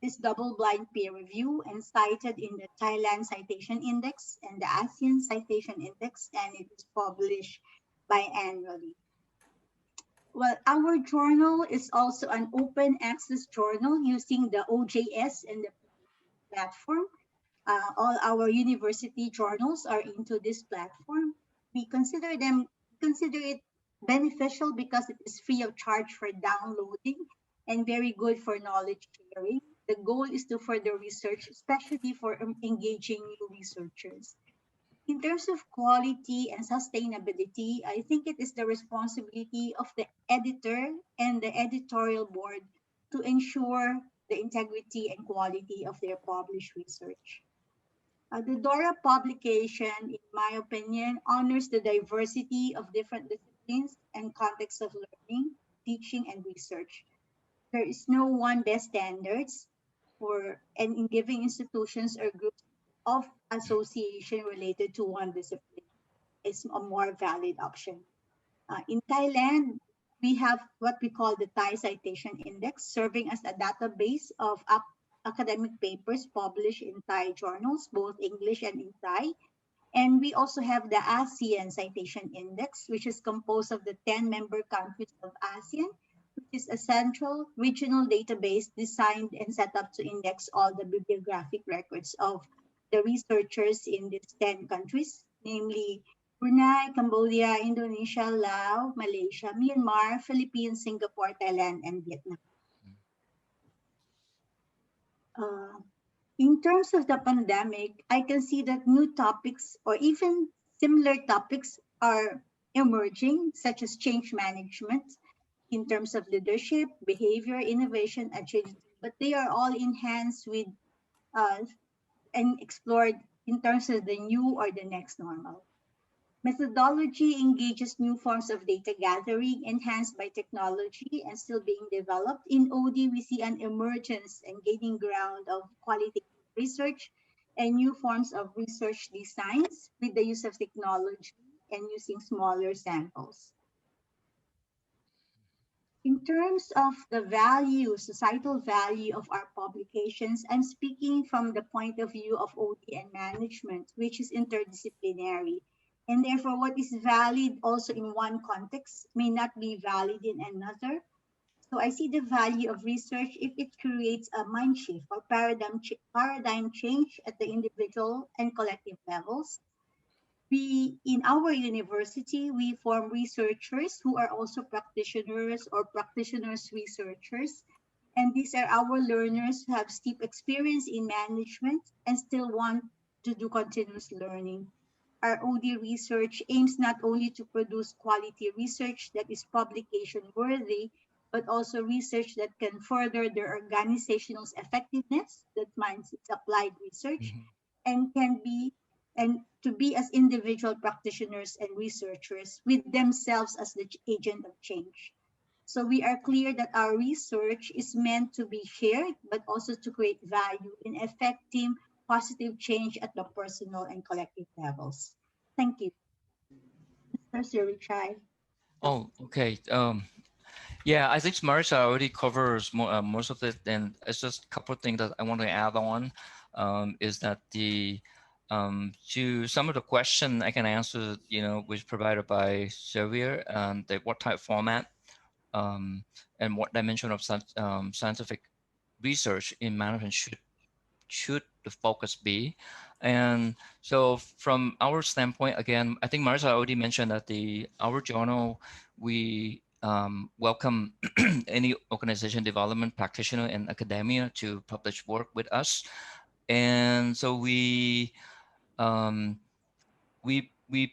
It is double-blind peer review and cited in the Thailand Citation Index and the Asean Citation Index, and it is published biannually. Well, our journal is also an open access journal using the OJS and the platform. All our university journals are into this platform. We consider it beneficial because it is free of charge for downloading and very good for knowledge sharing. The goal is to further research, especially for engaging new researchers. In terms of quality and sustainability, I think it is the responsibility of the editor and the editorial board to ensure the integrity and quality of their published research. The DORA publication, in my opinion, honors the diversity of different disciplines and contexts of learning, teaching, and research. There is no one best standards for and in giving institutions or groups of association related to one discipline is a more valid option. In Thailand, we have what we call the Thai Citation Index, serving as a database of academic papers published in Thai journals, both English and in Thai. And we also have the Asean Citation Index, which is composed of the 10 member countries of ASEAN, which is a central regional database designed and set up to index all the bibliographic records of the researchers in these 10 countries, namely Brunei, Cambodia, Indonesia, Laos, Malaysia, Myanmar, Philippines, Singapore, Thailand, and Vietnam. In terms of the pandemic, I can see that new topics or even similar topics are emerging, such as change management in terms of leadership, behavior, innovation, agility, but they are all enhanced with and explored in terms of the new or the next normal. Methodology engages new forms of data gathering enhanced by technology and still being developed. In OD, we see an emergence and gaining ground of qualitative research and new forms of research designs with the use of technology and using smaller samples. In terms of the value, societal value of our publications, I'm speaking from the point of view of OD and management, which is interdisciplinary. And therefore, what is valid also in one context may not be valid in another. So I see the value of research if it creates a mind shift or paradigm change at the individual and collective levels. In our university, we form researchers who are also practitioners or practitioners researchers. And these are our learners who have steep experience in management and still want to do continuous learning. Our OD research aims not only to produce quality research that is publication worthy, but also research that can further their organizational effectiveness, that means it's applied research, and to be as individual practitioners and researchers with themselves as the agent of change. So we are clear that our research is meant to be shared, but also to create value in effective positive change at the personal and collective levels. Thank you. Mr. Surichai. Oh, okay. Yeah, I think Marissa already covers most of it, and it's just a couple of things that I want to add on. Is that to some of the question I can answer, which provided by Xavier, what type of format and what dimension of scientific research in management should the focus be. And so from our standpoint, again, I think Marissa already mentioned that our journal, we welcome any organization development practitioner and academia to publish work with us. And so we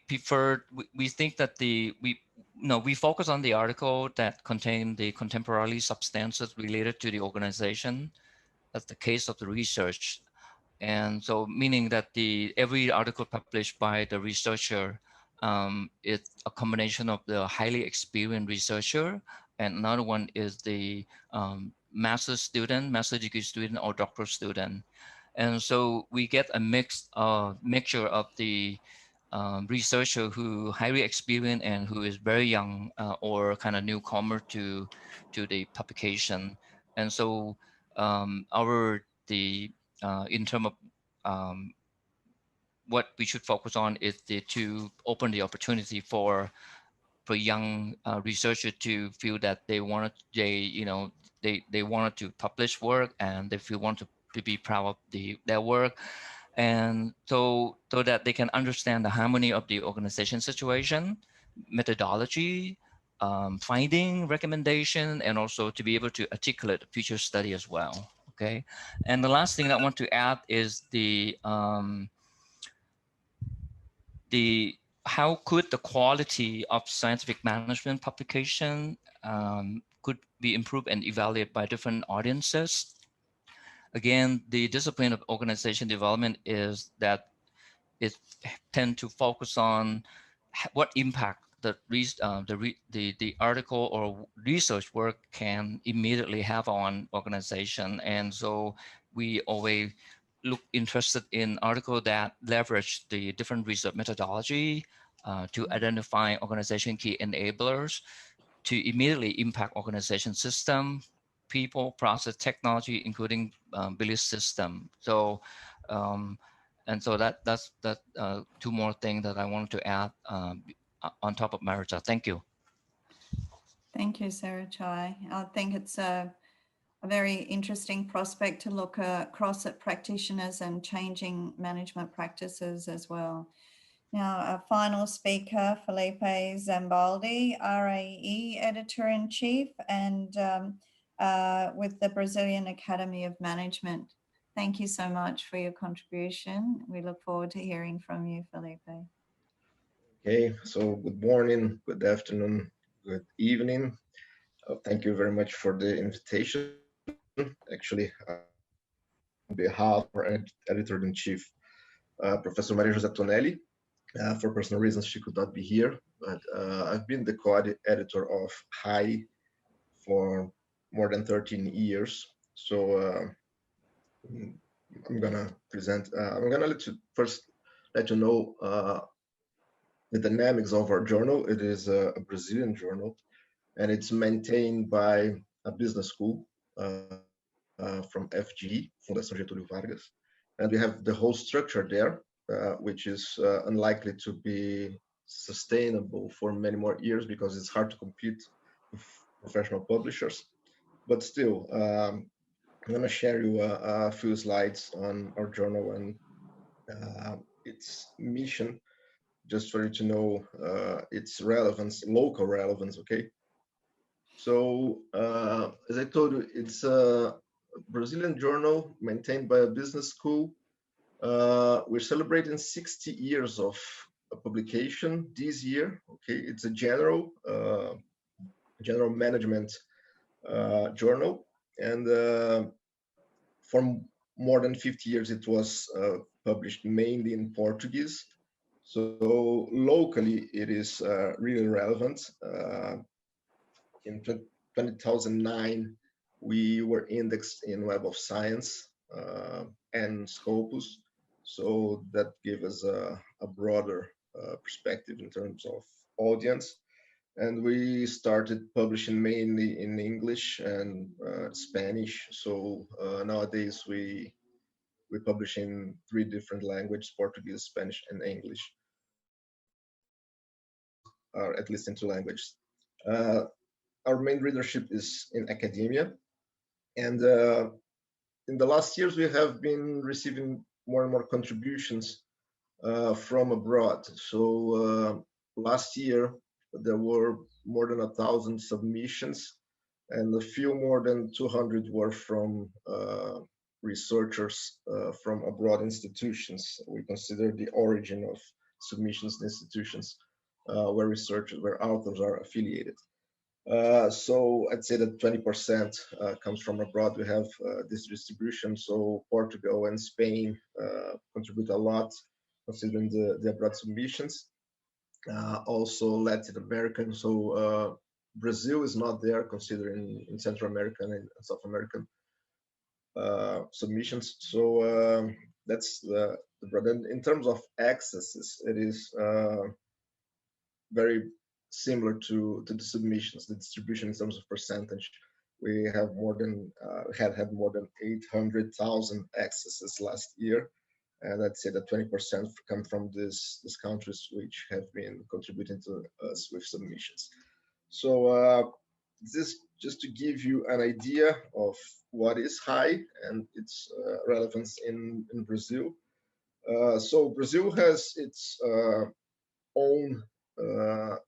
prefer, we think that we focus on the article that contain the contemporary substances related to the organization. That's the case of the research. And so meaning that every article published by the researcher is a combination of the highly experienced researcher, and another one is the master's degree student or doctoral student. And so we get a mixture of the researcher who highly experienced and who is very young or kind of newcomer to the publication. And so in terms of what we should focus on is to open the opportunity for young researchers to feel that they wanted to publish work and they want to be proud of their work, and so that they can understand the harmony of the organization situation, methodology, finding, recommendation, and also to be able to articulate future study as well. Okay, and the last thing I want to add is the how could the quality of scientific management publication could be improved and evaluated by different audiences. Again, the discipline of organization development is that it tend to focus on what impact the article or research work can immediately have on organization. And so we always look interested in article that leverage the different research methodology to identify organization key enablers to immediately impact organization system, people, process, technology, including belief system. So and so that's two more things that I wanted to add on top of Marita. Thank you. Thank you, Sarah Chai. I think it's a very interesting prospect to look across at practitioners and changing management practices as well. Now, our final speaker, Felipe Zambaldi, RAE Editor-in-Chief and with the Brazilian Academy of Management. Thank you so much for your contribution. We look forward to hearing from you, Felipe. Okay, so good morning, good afternoon, good evening. Thank you very much for the invitation. Actually, on behalf of our Editor-in-Chief, Professor Maria José Tonelli, for personal reasons, she could not be here, but I've been the co-editor of HAI for more than 13 years. So I'm gonna present, I'm gonna first let you know the dynamics of our journal. It is a Brazilian journal, and it's maintained by a business school from FG, Fundação Getúlio Vargas. And we have the whole structure there, which is unlikely to be sustainable for many more years because it's hard to compete with professional publishers. But still, I'm going to share you a few slides on our journal and its mission, just for you to know its relevance, local relevance, okay? So, as I told you, it's a Brazilian journal maintained by a business school. We're celebrating 60 years of publication this year. Okay, it's a general management journal, and for more than 50 years it was published mainly in Portuguese. So locally it is really relevant. In 2009 we were indexed in Web of Science and Scopus. So that gave us a broader perspective in terms of audience. And we started publishing mainly in English and Spanish. So nowadays we publish in 3 different languages, Portuguese, Spanish, and English, or at least in 2 languages. Our main readership is in academia. And in the last years, we have been receiving more and more contributions from abroad. So last year, there were more than 1,000 submissions, and a few more than 200 were from researchers from abroad institutions. We consider the origin of submissions to institutions where researchers, where authors are affiliated. So I'd say that 20% comes from abroad. We have this distribution. So Portugal and Spain contribute a lot, considering the abroad submissions. Also Latin American. So Brazil is not there, considering in Central American and South American submissions. So that's the brand. In terms of accesses, it is very similar to the submissions, the distribution in terms of percentage. We have more than had more than 800,000 accesses last year, and I'd say that 20% come from these countries which have been contributing to us with submissions. So this just to give you an idea of what is HAI and its relevance in Brazil. So Brazil has its own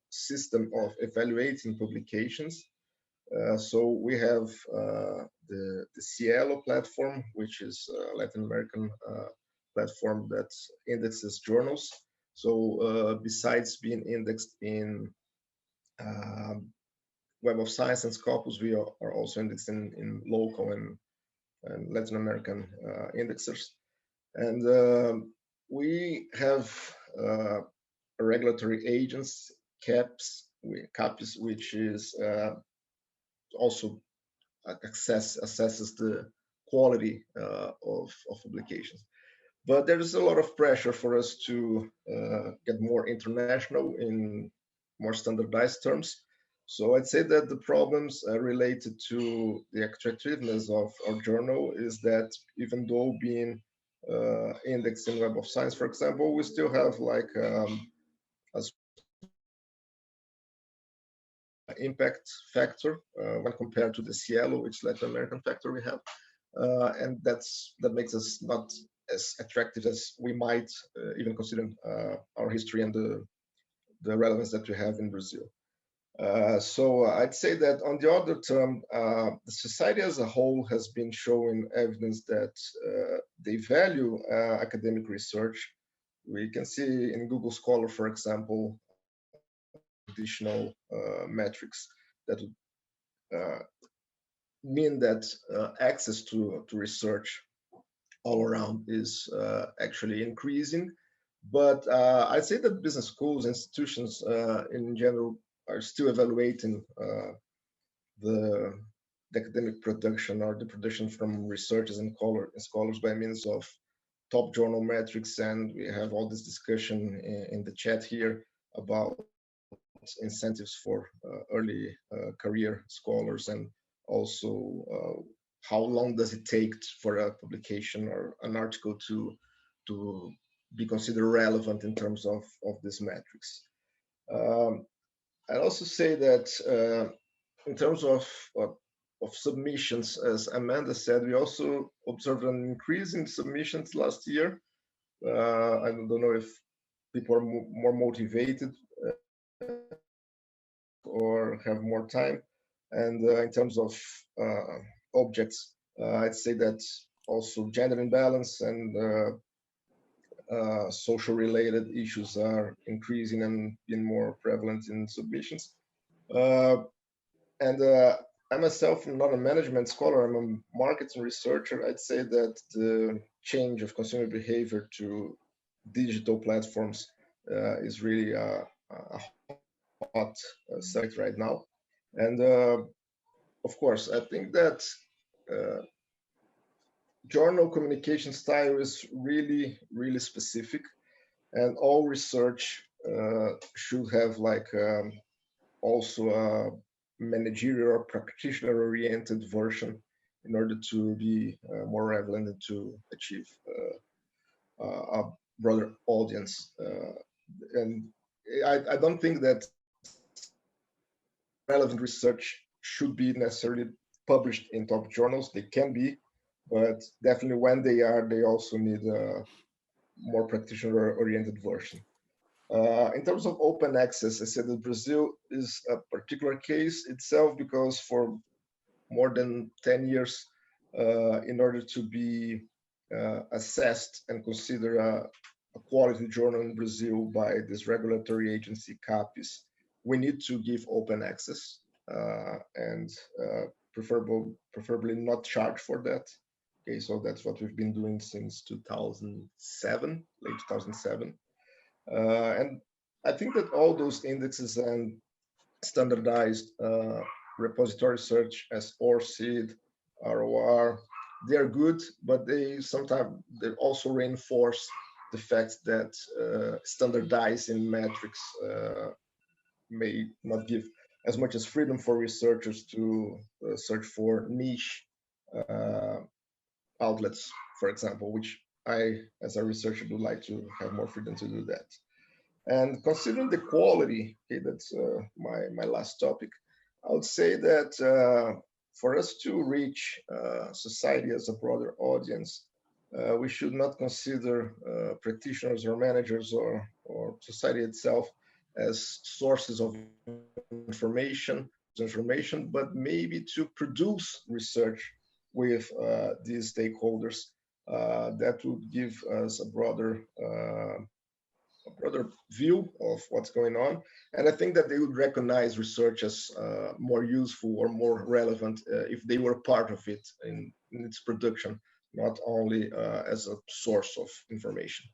system of evaluating publications. So we have the Cielo platform, which is a Latin American platform that indexes journals. So besides being indexed in Web of Science and Scopus, we are also indexed in local and Latin American indexers. And we have regulatory agents, CAPS, which is also assesses the quality of publications. But there is a lot of pressure for us to get more international in more standardized terms. So I'd say that the problems related to the attractiveness of our journal is that even though being indexed in Web of Science, for example, we still have like a impact factor when compared to the Cielo, which Latin American factor we have, and that makes us not as attractive as we might, even considering our history and the relevance that we have in Brazil. So I'd say that on the other term, the society as a whole has been showing evidence that they value academic research. We can see in Google Scholar, for example, additional metrics that would mean that access to research all around is actually increasing. But I'd say that business schools, institutions in general, are still evaluating the academic production or the production from researchers and scholars by means of top journal metrics. And we have all this discussion in the chat here about incentives for early career scholars, and also how long does it take for a publication or an article to be considered relevant in terms of these metrics. I'd also say that in terms of submissions, as Amanda said, we also observed an increase in submissions last year. I don't know if people are more motivated or have more time. And in terms of objects, I'd say that also gender imbalance and social related issues are increasing and being more prevalent in submissions. I myself am not a management scholar, I'm a marketing researcher. I'd say that the change of consumer behavior to digital platforms is really a hot subject right now. And of course, I think that journal communication style is really, really specific, and all research should have like also a managerial or practitioner-oriented version in order to be more relevant and to achieve a broader audience. And I don't think that relevant research should be necessarily published in top journals. They can be, but definitely when they are, they also need a more practitioner-oriented version. In terms of open access, I said that Brazil is a particular case itself, because for more than 10 years, in order to be assessed and consider a quality journal in Brazil by this regulatory agency, CAPES, we need to give open access and preferably not charge for that. Okay, so that's what we've been doing since 2007, late 2007. And I think that all those indexes and standardized repository search as ORCID, ROR, they are good, but they also reinforce the fact that standardizing metrics may not give as much as freedom for researchers to search for niche outlets, for example, which I, as a researcher, would like to have more freedom to do that. And considering the quality, okay, that's my last topic, I would say that for us to reach society as a broader audience, we should not consider practitioners or managers or society itself as sources of information, but maybe to produce research with these stakeholders that would give us a broader view of what's going on. And I think that they would recognize research as more useful or more relevant if they were part of it in its production, not only as a source of information.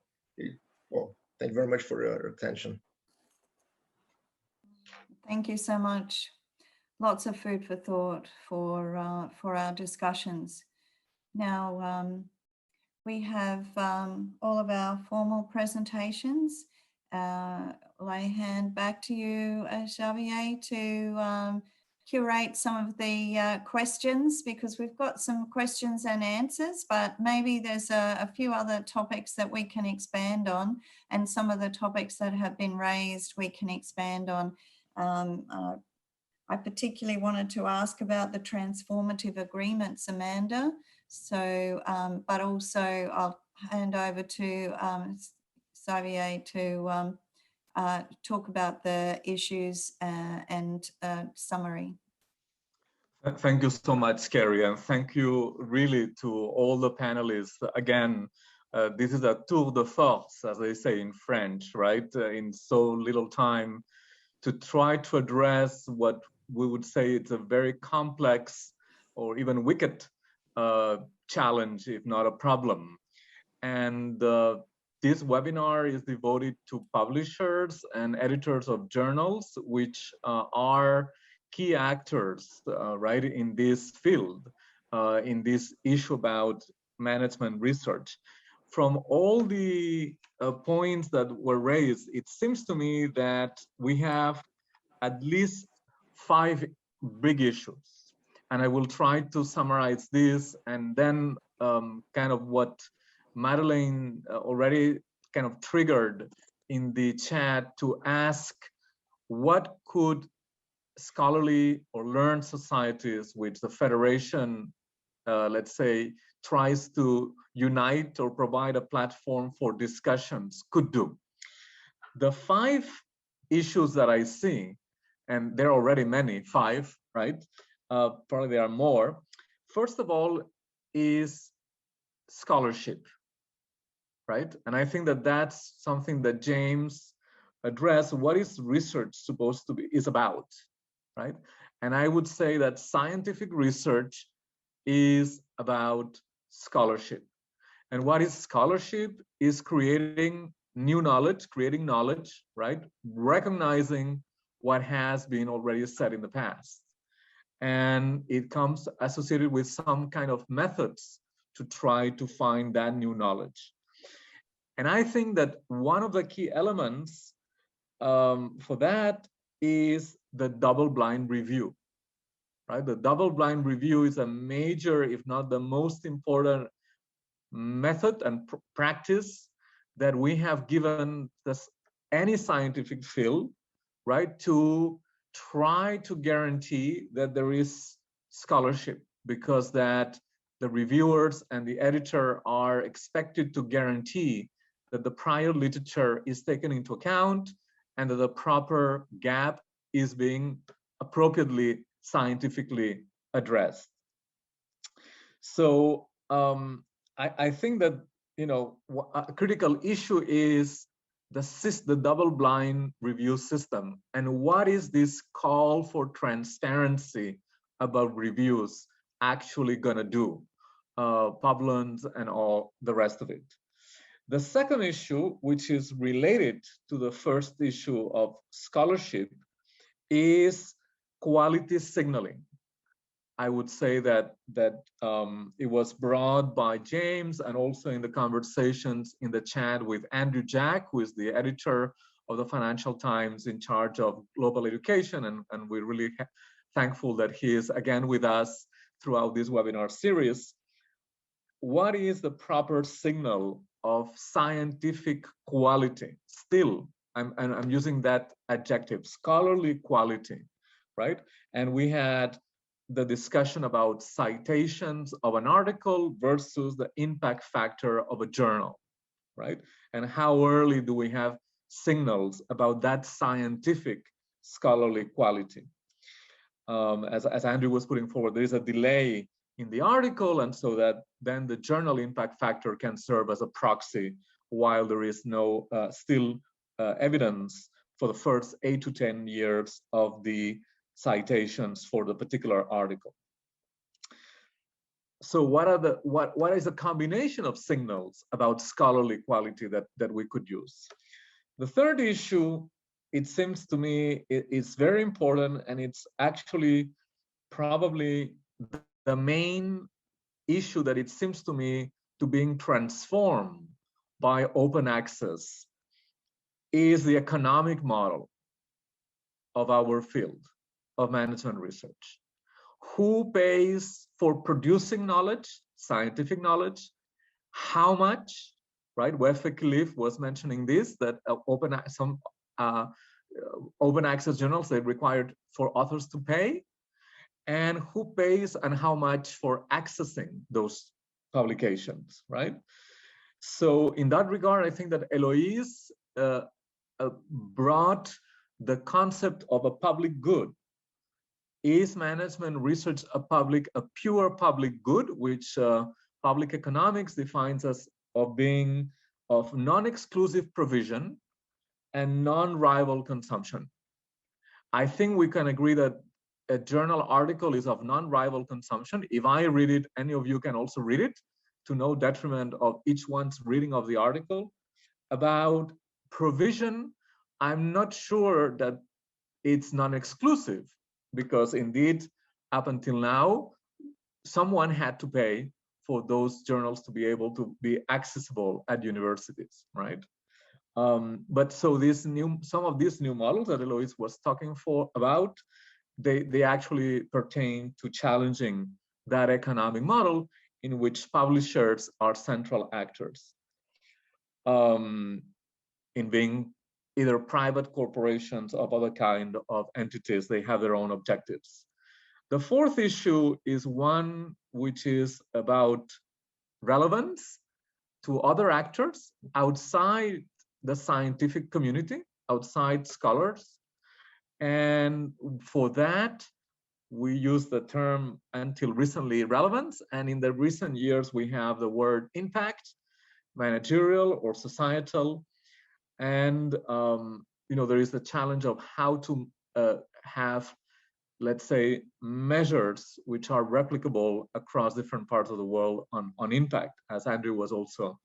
Well, thank you very much for your attention. Thank you so much. Lots of food for thought for our discussions. Now, we have all of our formal presentations. I'll hand back to you, Xavier, to curate some of the questions, because we've got some questions and answers, but maybe there's a few other topics that we can expand on, and some of the topics that have been raised we can expand on. I particularly wanted to ask about the transformative agreements, Amanda. So, but also I'll hand over to Xavier to talk about the issues and summary. Thank you so much, Carrie, and thank you really to all the panelists. Again, this is a tour de force, as they say in French, right? In so little time, to try to address what we would say it's a very complex or even wicked challenge, if not a problem. And this webinar is devoted to publishers and editors of journals, which are key actors, right, in this field, in this issue about management research. From all the points that were raised, it seems to me that we have at least 5 big issues. And I will try to summarize this, and then kind of what Madeleine already kind of triggered in the chat to ask, what could scholarly or learned societies, which the Federation, let's say, tries to unite or provide a platform for discussions, could do? The 5 issues that I see, and there are already many, 5, right? Probably there are more. First of all is scholarship, right? And I think that that's something that James addressed. What is research supposed to be, is about, right? And I would say that scientific research is about scholarship. And what is scholarship? Is creating new knowledge, creating knowledge, right? Recognizing what has been already said in the past. And it comes associated with some kind of methods to try to find that new knowledge. And I think that one of the key elements for that is the double-blind review, right? The double-blind review is a major, if not the most important method and practice that we have given this, any scientific field, right, to try to guarantee that there is scholarship, because that the reviewers and the editor are expected to guarantee that the prior literature is taken into account and that the proper gap is being appropriately scientifically addressed. So I think that, you know, a critical issue is the double-blind review system, and what is this call for transparency about reviews actually gonna do, Pavlons and all the rest of it. The second issue, which is related to the first issue of scholarship, is quality signaling. I would say that it was brought by James, and also in the conversations in the chat with Andrew Jack, who is the editor of the Financial Times in charge of global education. And we're really thankful that he is again with us throughout this webinar series. What is the proper signal of scientific quality? Still, I'm using that adjective, scholarly quality, right? And we had the discussion about citations of an article versus the impact factor of a journal, right? And how early do we have signals about that scientific scholarly quality. As Andrew was putting forward, there is a delay in the article, and so that then the journal impact factor can serve as a proxy while there is no still evidence for the first 8 to 10 years of the citations for the particular article. So what is a combination of signals about scholarly quality that we could use? The third issue, it seems to me, is very important, and it's actually probably the main issue that it seems to me to being transformed by open access, is the economic model of our field of management research. Who pays for producing knowledge, scientific knowledge? How much, right? Wefek Khalif was mentioning this, that open access journals, they required for authors to pay, and who pays and how much for accessing those publications, right? So in that regard, I think that Eloise brought the concept of a public good. Is management research a pure public good, which public economics defines as being of non-exclusive provision and non-rival consumption? I think we can agree that a journal article is of non-rival consumption. If I read it, any of you can also read it, to no detriment of each one's reading of the article. About provision, I'm not sure that it's non-exclusive, because indeed, up until now, someone had to pay for those journals to be able to be accessible at universities, right? But so some of these new models that Eloise was talking about, they actually pertain to challenging that economic model in which publishers are central actors, in being either private corporations of other kind of entities. They have their own objectives. The fourth issue is one which is about relevance to other actors outside the scientific community, outside scholars. And for that, we use the term until recently relevance. And in the recent years, we have the word impact, managerial or societal. And there is the challenge of how to have, let's say, measures which are replicable across different parts of the world on impact, as Andrew was also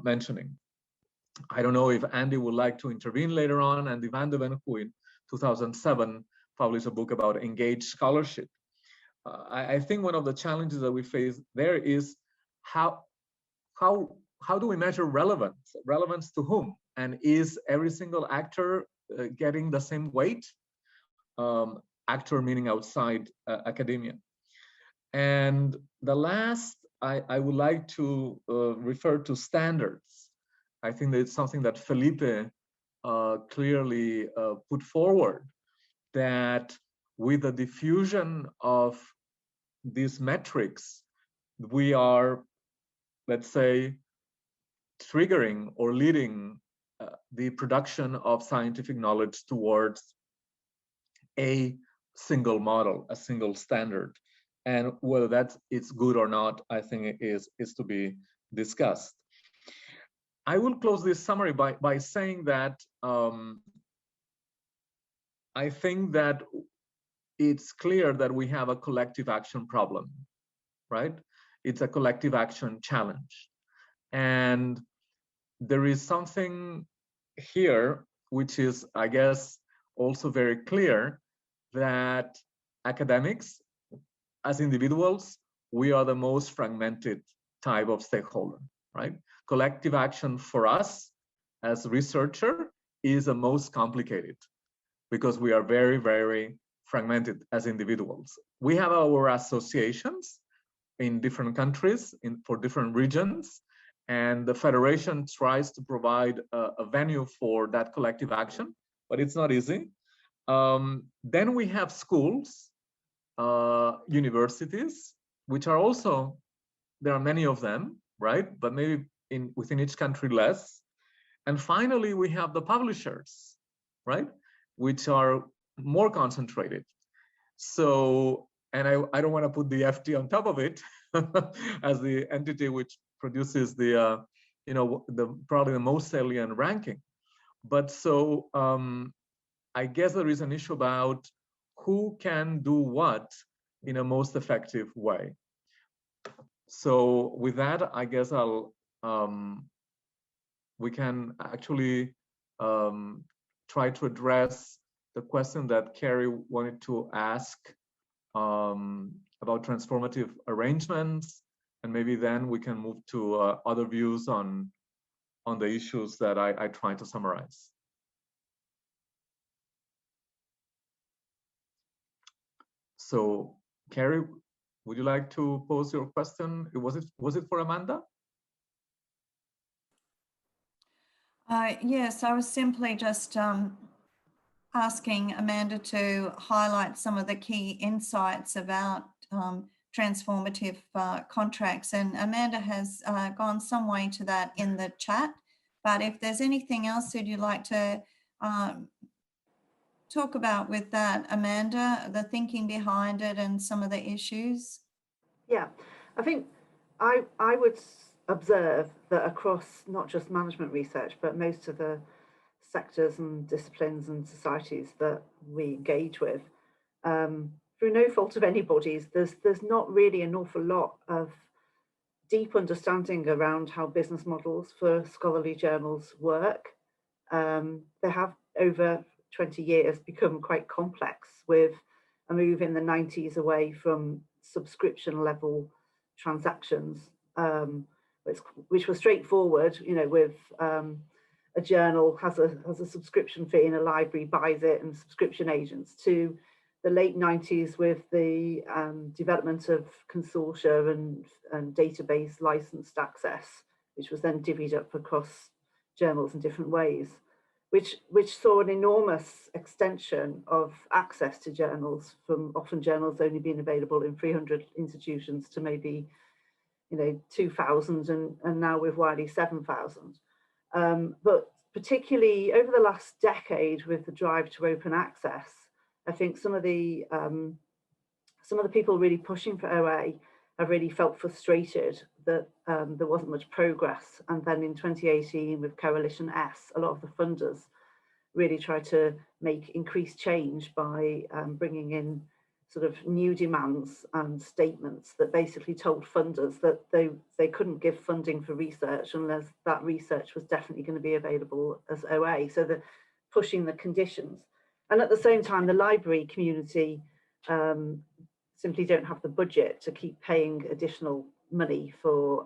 mentioning. I don't know if Andy would like to intervene later on. Andy van de Ven, who in 2007 published a book about engaged scholarship. I think one of the challenges that we face there is how do we measure relevance? Relevance to whom? And is every single actor getting the same weight? Actor meaning outside academia. And the last, I would like to refer to standards. I think that it's something that Felipe clearly put forward, that with the diffusion of these metrics, we are, let's say, triggering or leading the production of scientific knowledge towards a single model, a single standard. And whether it's good or not, I think it is to be discussed. I will close this summary by saying that I think that it's clear that we have a collective action problem, right? It's a collective action challenge. And there is something here which is, I guess, also very clear, that academics, as individuals, we are the most fragmented type of stakeholder, right? Collective action for us as researcher is the most complicated, because we are very, very fragmented as individuals. We have our associations in different countries, for different regions, and the Federation tries to provide a venue for that collective action, but it's not easy. Then we have schools, universities, which are also, there are many of them, right? But maybe within each country less. And finally, we have the publishers, right, which are more concentrated. So, and I don't want to put the FT on top of it as the entity which produces the, probably the most salient ranking. But so I guess there is an issue about who can do what in a most effective way. So with that, I guess we can actually try to address the question that Carrie wanted to ask about transformative arrangements, and maybe then we can move to other views on the issues that I tried to summarize. So, Carrie, would you like to pose your question? Was it for Amanda? Yes, I was simply just asking Amanda to highlight some of the key insights about transformative contracts. And Amanda has gone some way to that in the chat. But if there's anything else that you'd like to talk about with that, Amanda, the thinking behind it and some of the issues? Yeah, I think I would observe that across not just management research, but most of the sectors and disciplines and societies that we engage with, through no fault of anybody's, there's not really an awful lot of deep understanding around how business models for scholarly journals work. They have over 20 years become quite complex, with a move in the 90s away from subscription level transactions, which was straightforward, with a journal has a subscription fee and a library buys it and subscription agents, to the late 90s with the development of consortia and database licensed access, which was then divvied up across journals in different ways, which saw an enormous extension of access to journals, from often journals only being available in 300 institutions to maybe 2,000 and now with Wiley 7,000. But particularly over the last decade, with the drive to open access, I think some of the people really pushing for OA have really felt frustrated that there wasn't much progress. And then in 2018 with Coalition S, a lot of the funders really tried to make increased change by bringing in sort of new demands and statements that basically told funders that they couldn't give funding for research unless that research was definitely going to be available as OA. So they're pushing the conditions. And at the same time, the library community simply don't have the budget to keep paying additional money for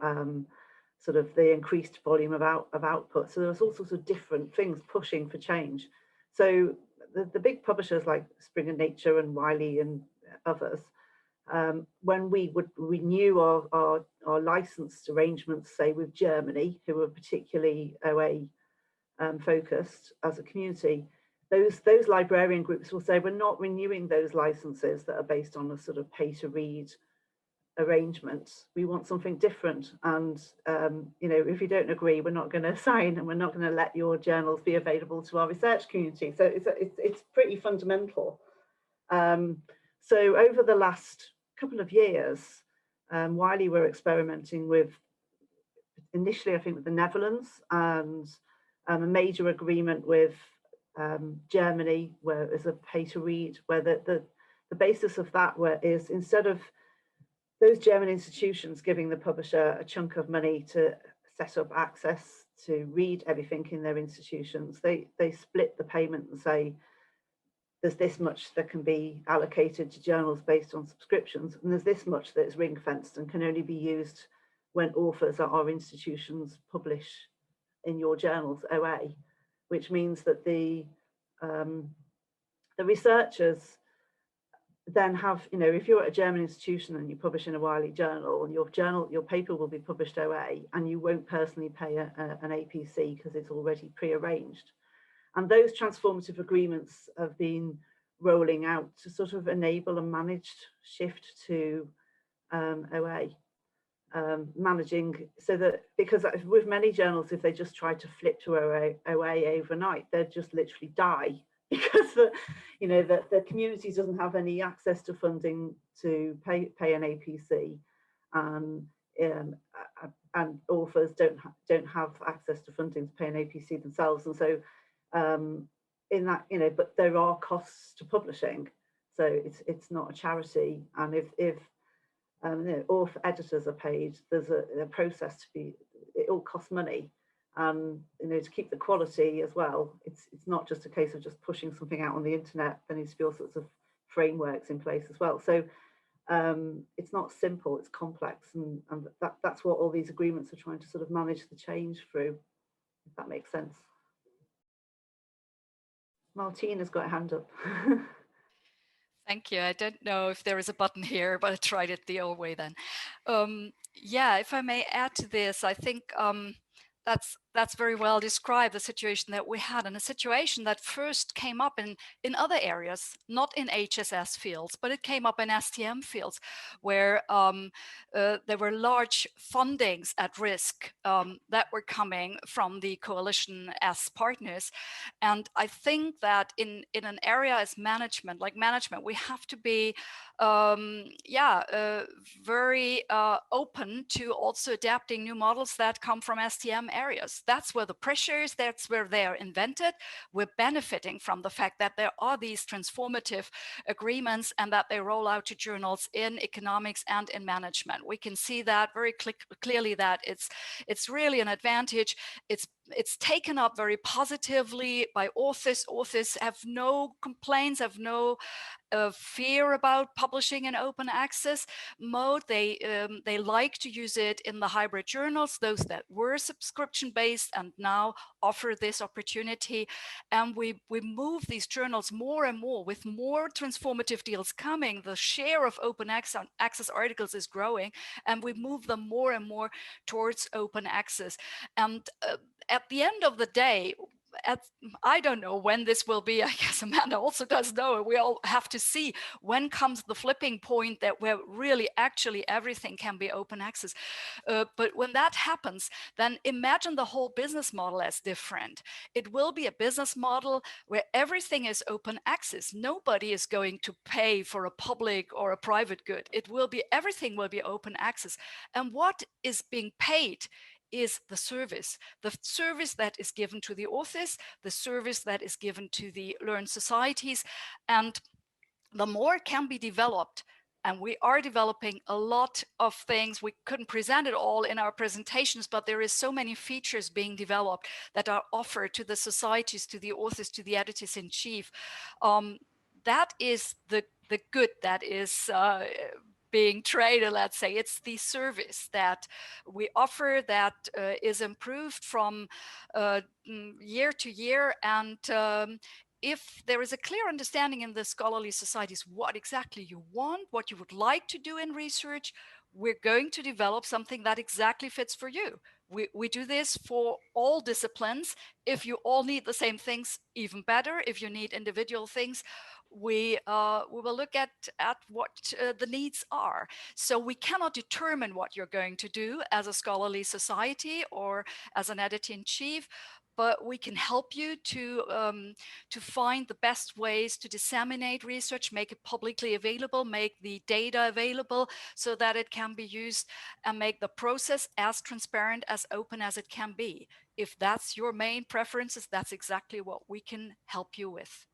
sort of the increased volume of output. So there's all sorts of different things pushing for change. So the big publishers like Springer Nature and Wiley and others, when we would renew our licensed arrangements, say with Germany, who were particularly OA focused as a community, those librarian groups will say, we're not renewing those licenses that are based on a sort of pay to read arrangement. We want something different, and if you don't agree, we're not going to sign, and we're not going to let your journals be available to our research community. So it's pretty fundamental. So over the last couple of years, Wiley were experimenting with, initially I think with the Netherlands, and a major agreement with Germany, where there's a pay to read, where the basis of that is, instead of those German institutions giving the publisher a chunk of money to set up access to read everything in their institutions, they split the payment and say there's this much that can be allocated to journals based on subscriptions, and there's this much that is ring fenced and can only be used when authors at our institutions publish in your journals OA, which means that the researchers then have, if you're at a German institution and you publish in a Wiley journal, and your paper will be published OA, and you won't personally pay an APC because it's already pre-arranged. And those transformative agreements have been rolling out to sort of enable a managed shift to OA. managing, so that, because with many journals, if they just try to flip to OA overnight, they'd just literally die, because the community doesn't have any access to funding to pay an APC, and authors don't have access to funding to pay an APC themselves, and so in that, but there are costs to publishing, so it's not a charity, and if author editors are paid, there's a process to be, it all costs money, and to keep the quality as well, it's not just a case of just pushing something out on the internet. There needs to be all sorts of frameworks in place as well, so it's not simple, it's complex, and that's what all these agreements are trying to sort of manage the change through, if that makes sense. Martina's got a hand up. Thank you. I don't know if there is a button here, but I tried it the old way then. Yeah, if I may add to this, I think that's very well described, the situation that we had, and a situation that first came up in other areas, not in HSS fields, but it came up in STM fields, where there were large fundings at risk that were coming from the coalition as partners. And I think that in an area as management, we have to be very open to also adapting new models that come from STM areas. That's where the pressure is, that's where they're invented. We're benefiting from the fact that there are these transformative agreements and that they roll out to journals in economics and in management. We can see that very clearly, that it's really an advantage. It's taken up very positively by authors. Authors have no complaints, have no fear about publishing in open access mode. They like to use it in the hybrid journals, those that were subscription based and now offer this opportunity. And we move these journals more and more, with more transformative deals coming. The share of open access articles is growing, and we move them more and more towards open access. And at the end of the day, I don't know when this will be. I guess Amanda also does know. We all have to see when comes the flipping point that where really actually everything can be open access. But when that happens, then imagine the whole business model as different. It will be a business model where everything is open access. Nobody is going to pay for a public or a private good. Everything will be open access. And what is being paid is the service that is given to the authors, the service that is given to the learned societies. And the more can be developed, and we are developing a lot of things. We couldn't present it all in our presentations, but there is so many features being developed that are offered to the societies, to the authors, to the editors in chief. That is the good that is being traded, let's say. It's the service that we offer that is improved from year to year. And if there is a clear understanding in the scholarly societies what exactly you want, what you would like to do in research, we're going to develop something that exactly fits for you. We do this for all disciplines. If you all need the same things, even better. If you need individual things, we will look at what the needs are. So we cannot determine what you're going to do as a scholarly society or as an editor-in-chief, but we can help you to find the best ways to disseminate research, make it publicly available, make the data available so that it can be used, and make the process as transparent, as open as it can be. If that's your main preferences, that's exactly what we can help you with.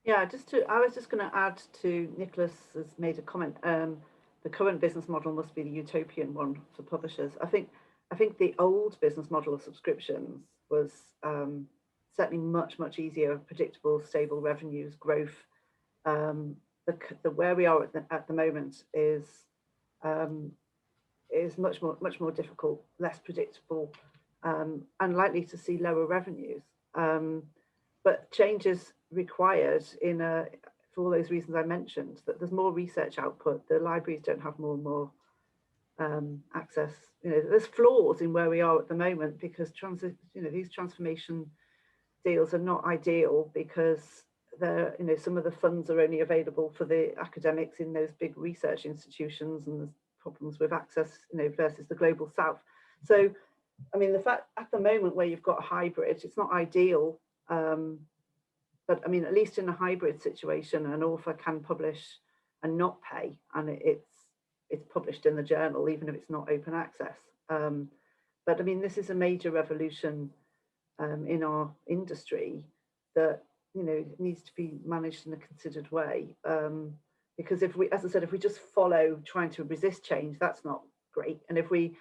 Yeah, I was just going to add to Nicholas has made a comment. The current business model must be the utopian one for publishers. I think the old business model of subscriptions was certainly much easier, predictable, stable revenues, growth. Where we are at the moment is much more difficult, less predictable, and likely to see lower revenues. But changes required for all those reasons I mentioned, that there's more research output, the libraries don't have more and more access. There's flaws in where we are at the moment, because these transformation deals are not ideal, because some of the funds are only available for the academics in those big research institutions, and there's problems with access, versus the global south. So, I mean, the fact at the moment where you've got a hybrid, it's not ideal, but I mean, at least in a hybrid situation, an author can publish and not pay, and it's published in the journal, even if it's not open access. But I mean, this is a major revolution in our industry that needs to be managed in a considered way. Because if we, as I said, if we just follow trying to resist change, that's not great. And if we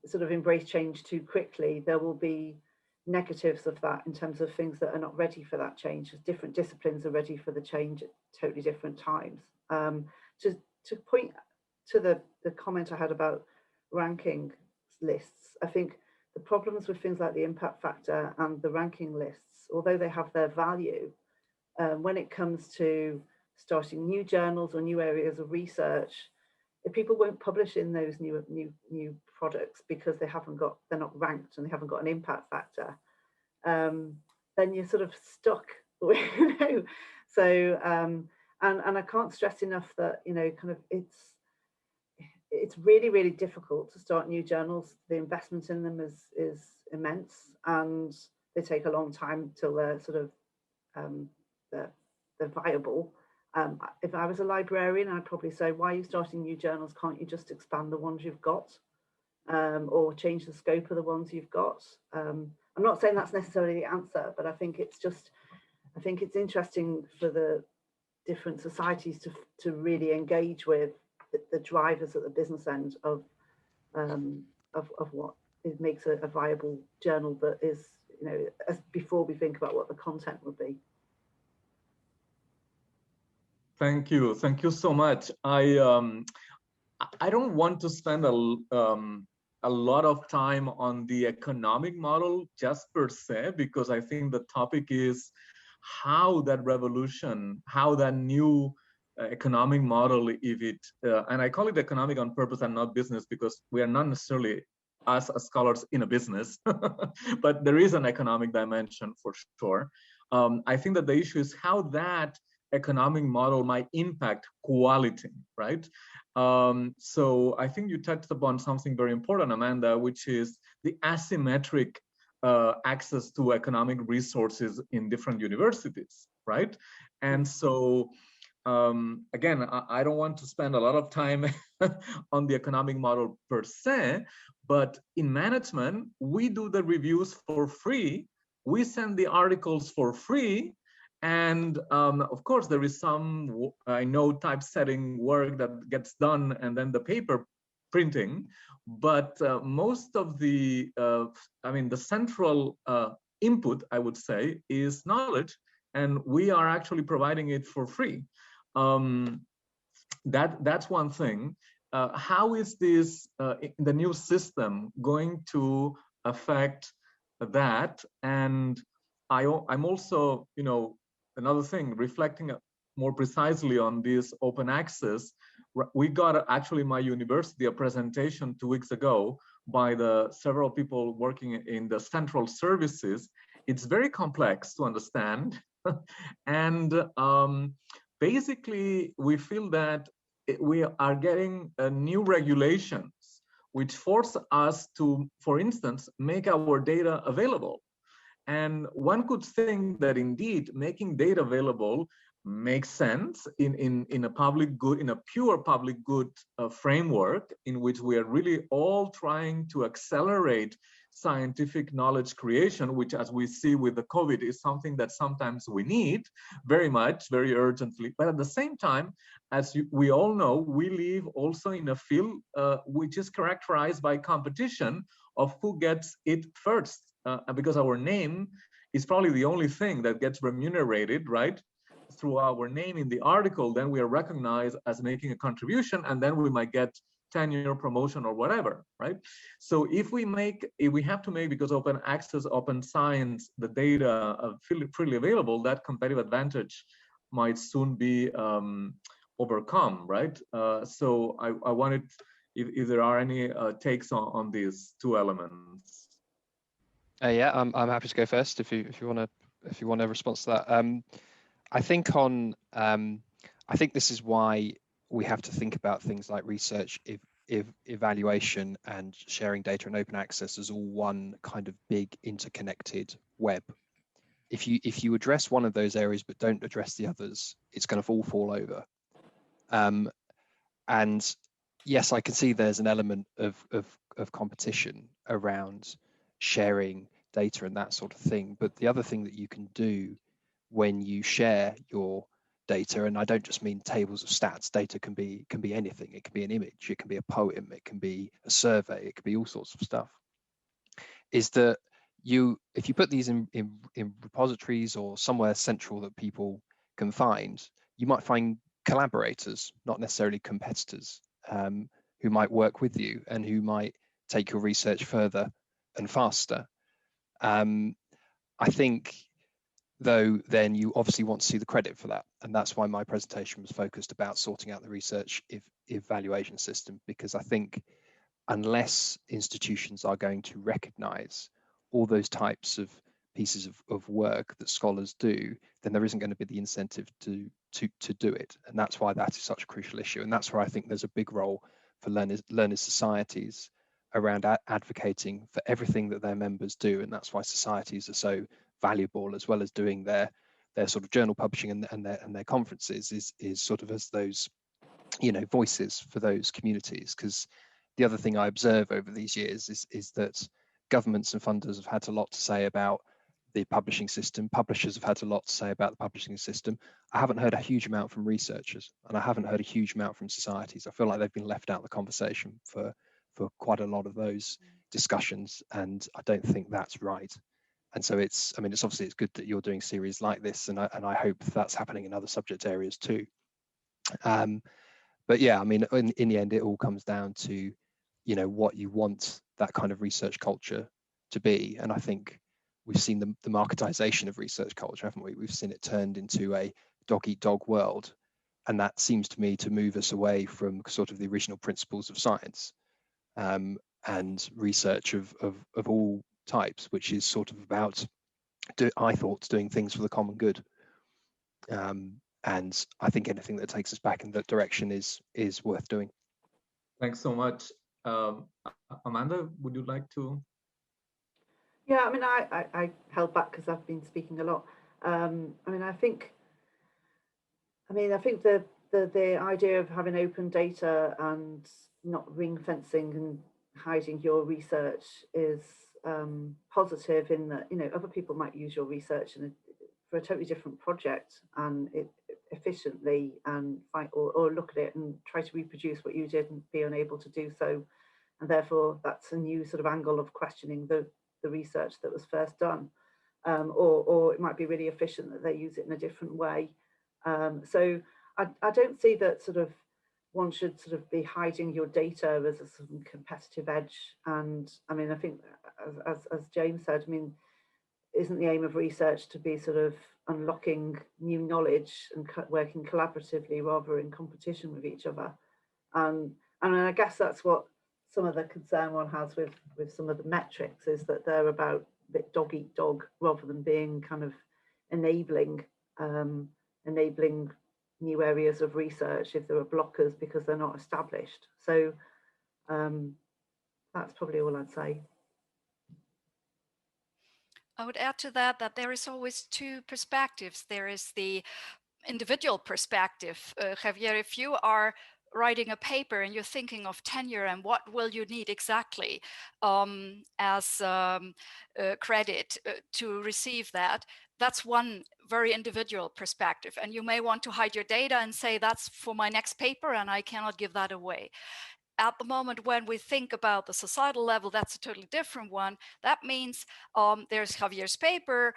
sort of embrace change too quickly, there will be negatives of that in terms of things that are not ready for that change. As different disciplines are ready for the change at totally different times. To point to the comment I had about ranking lists, I think the problems with things like the impact factor and the ranking lists, although they have their value, when it comes to starting new journals or new areas of research, if people won't publish in those new products because they're not ranked and they haven't got an impact factor, then you're sort of stuck. So and I can't stress enough that kind of it's really, really difficult to start new journals. The investment in them is immense, and they take a long time till they're sort of they're viable. If I was a librarian, I'd probably say, why are you starting new journals? Can't you just expand the ones you've got, or change the scope of the ones you've got? I'm not saying that's necessarily the answer, but I think it's interesting for the different societies to really engage with the drivers at the business end of what makes a viable journal that is, as before we think about what the content would be. Thank you so much. I don't want to spend a lot of time on the economic model just per se, because I think the topic is how that revolution, how that new economic model, if it, and I call it economic on purpose and not business, because we are not necessarily, us as scholars, in a business, but there is an economic dimension for sure. I think that the issue is how that economic model might impact quality, right? So I think you touched upon something very important, Amanda, which is the asymmetric access to economic resources in different universities, right? And so again, I don't want to spend a lot of time on the economic model per se, but in management, we do the reviews for free, we send the articles for free, and of course, there is some, I know, typesetting work that gets done, and then the paper printing. But most of the, the central input, I would say, is knowledge, and we are actually providing it for free. That's one thing. How is this, the new system, going to affect that? And I'm also, another thing, reflecting more precisely on this open access, we got actually my university a presentation 2 weeks ago by the several people working in the central services. It's very complex to understand. And basically, we feel that we are getting new regulations which force us to, for instance, make our data available. And one could think that indeed making data available makes sense in a public good, in a pure public good framework, in which we are really all trying to accelerate scientific knowledge creation, which, as we see with the COVID, is something that sometimes we need very much, very urgently. But at the same time, as we all know, we live also in a field which is characterized by competition of who gets it first. Because our name is probably the only thing that gets remunerated, right? Through our name in the article, then we are recognized as making a contribution, and then we might get tenure, promotion, or whatever, right? So if we have to make, because open access, open science, the data freely available, that competitive advantage might soon be overcome, right? So I wanted, if there are any takes on these two elements. Yeah, I'm happy to go first if you want to respond to that. I think I think this is why we have to think about things like research evaluation and sharing data and open access as all one kind of big interconnected web. If you address one of those areas but don't address the others, it's going to all fall over. And yes, I can see there's an element of competition around sharing data and that sort of thing. But the other thing that you can do when you share your data, and I don't just mean tables of stats, data can be anything. It can be an image, it can be a poem, it can be a survey, it can be all sorts of stuff, is that if you put these in repositories or somewhere central that people can find, you might find collaborators, not necessarily competitors, who might work with you and who might take your research further and faster. I think, though, then you obviously want to see the credit for that. And that's why my presentation was focused about sorting out the research evaluation system, because I think unless institutions are going to recognize all those types of pieces of work that scholars do, then there isn't going to be the incentive to do it. And that's why that is such a crucial issue. And that's where I think there's a big role for learners societies around advocating for everything that their members do. And that's why societies are so valuable, as well as doing their sort of journal publishing and their conferences, is sort of as those, you know, voices for those communities. Because the other thing I observe over these years is that governments and funders have had a lot to say about the publishing system. Publishers have had a lot to say about the publishing system. I haven't heard a huge amount from researchers, and I haven't heard a huge amount from societies. I feel like they've been left out of the conversation for quite a lot of those discussions, and I don't think that's right. And so it's obviously it's good that you're doing series like this, and I hope that's happening in other subject areas too. But yeah, I mean, in the end, it all comes down to, you know, what you want that kind of research culture to be. And I think we've seen the marketization of research culture, haven't we? We've seen it turned into a dog-eat-dog world. And that seems to me to move us away from sort of the original principles of science and research of all types, which is sort of about, doing things for the common good. And I think anything that takes us back in that direction is worth doing. Thanks so much. Amanda, would you like to? Yeah, I mean, I held back because I've been speaking a lot. I think the idea of having open data and not ring fencing and hiding your research is positive, in that, you know, other people might use your research for a totally different project and it efficiently and find or look at it and try to reproduce what you did and be unable to do so, and therefore that's a new sort of angle of questioning the research that was first done, or it might be really efficient that they use it in a different way. So I don't see that sort of one should sort of be hiding your data as a sort of competitive edge. And I mean, I think as James said, I mean, isn't the aim of research to be sort of unlocking new knowledge and working collaboratively rather in competition with each other? And I guess that's what some of the concern one has with some of the metrics, is that they're about a bit dog eat dog rather than being kind of enabling new areas of research if there are blockers because they're not established. So that's probably all I'd say. I would add to that there is always two perspectives. There is the individual perspective. Javier, if you are writing a paper and you're thinking of tenure and what will you need exactly as credit to receive that, that's one very individual perspective. And you may want to hide your data and say, that's for my next paper and I cannot give that away. At the moment, when we think about the societal level, that's a totally different one. That means there's Javier's paper.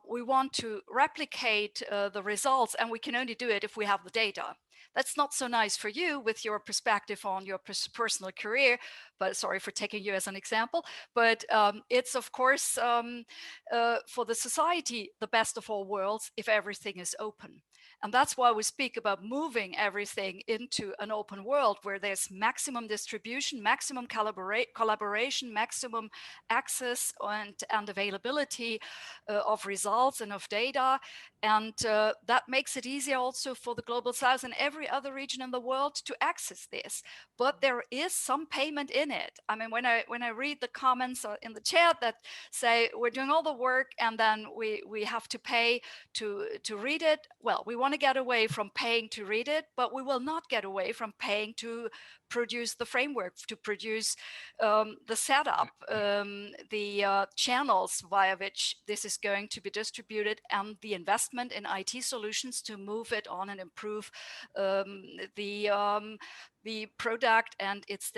We want to replicate the results, and we can only do it if we have the data. That's not so nice for you with your perspective on your personal career, but sorry for taking you as an example. But it's, of course, for the society, the best of all worlds if everything is open. And that's why we speak about moving everything into an open world where there's maximum distribution, maximum collaboration, maximum access and availability of results and of data. And that makes it easier also for the Global South and every other region in the world to access this, but there is some payment in it. I mean, when I read the comments in the chat that say we're doing all the work and then we have to pay to read it, well, we want to get away from paying to read it, but we will not get away from paying to produce the framework, to produce the setup, the channels via which this is going to be distributed, and the investment in IT solutions to move it on and improve the product and its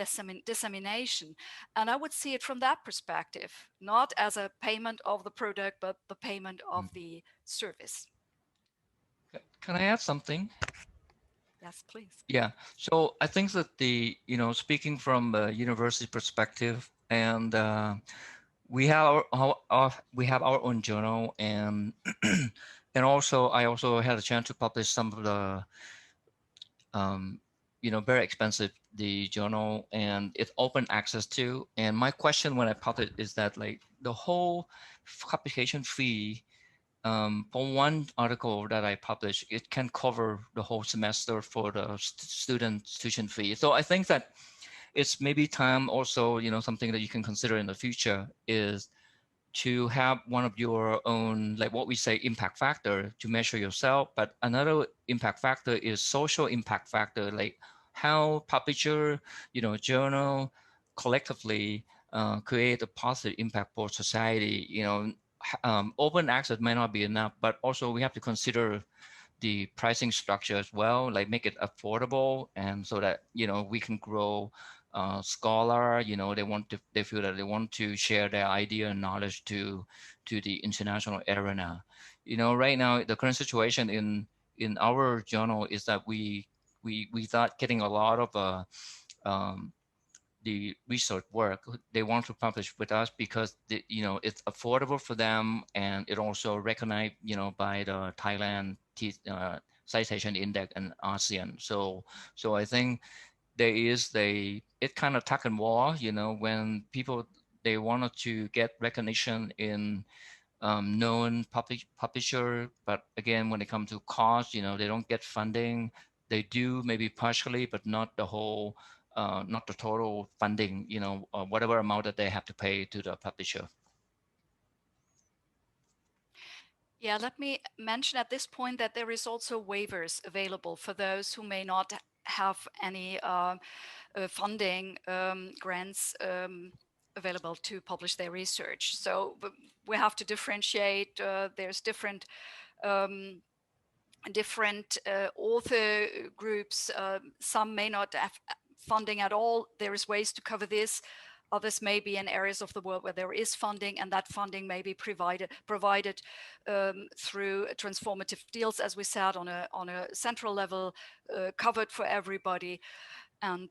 dissemination. And I would see it from that perspective, not as a payment of the product, but the payment of the service. Can I add something? Yes, please. Yeah, so I think that speaking from a university perspective, and we have our own journal, and and also I also had a chance to publish some of the very expensive the journal, and it's open access to. And my question when I published is that like the whole publication fee for one article that I publish, it can cover the whole semester for the student tuition fee. So I think that it's maybe time also, something that you can consider in the future is to have one of your own, like what we say, impact factor to measure yourself. But another impact factor is social impact factor, like how publisher, journal collectively create a positive impact for society. Open access may not be enough, but also we have to consider the pricing structure as well, like make it affordable, and so that we can grow scholar. They feel that they want to share their idea and knowledge to the international arena. Right now the current situation in our journal is that we start getting a lot of the research work. They want to publish with us because it's affordable for them, and it also recognized by the Thailand Citation Index and Asean. So I think there is it kind of tuck and war, when people they wanted to get recognition in known publisher, but again when it comes to cost, they don't get funding. They do maybe partially, but not the whole. Not the total funding, whatever amount that they have to pay to the publisher. Yeah, let me mention at this point that there is also waivers available for those who may not have any funding grants available to publish their research. So we have to differentiate. There's different author groups. Some may not have funding at all. There is ways to cover this. Others may be in areas of the world where there is funding, and that funding may be provided through transformative deals, as we said, on a central level, covered for everybody. And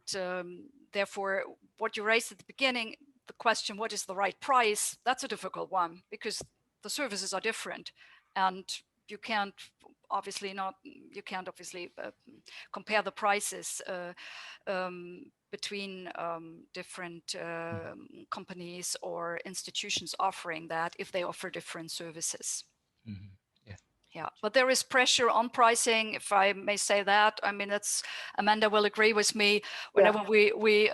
therefore, what you raised at the beginning, the question, what is the right price? That's a difficult one because the services are different, and you can't obviously compare the prices between different companies or institutions offering that if they offer different services. Mm-hmm. Yeah, but there is pressure on pricing, if I may say that. I mean, Amanda will agree with me. Whenever we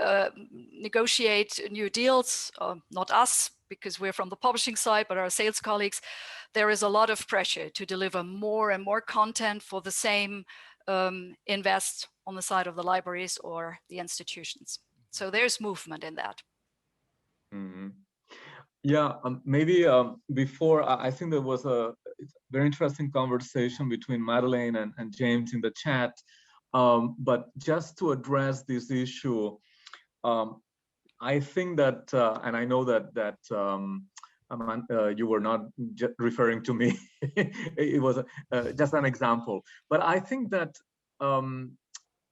negotiate new deals, not us, because we're from the publishing side, but our sales colleagues, there is a lot of pressure to deliver more and more content for the same invest on the side of the libraries or the institutions. So there's movement in that. Mm-hmm. Yeah, maybe before, I think there was a very interesting conversation between Madeleine and James in the chat. But just to address this issue, I think that, and I know that you were not referring to me. It was just an example. But I think that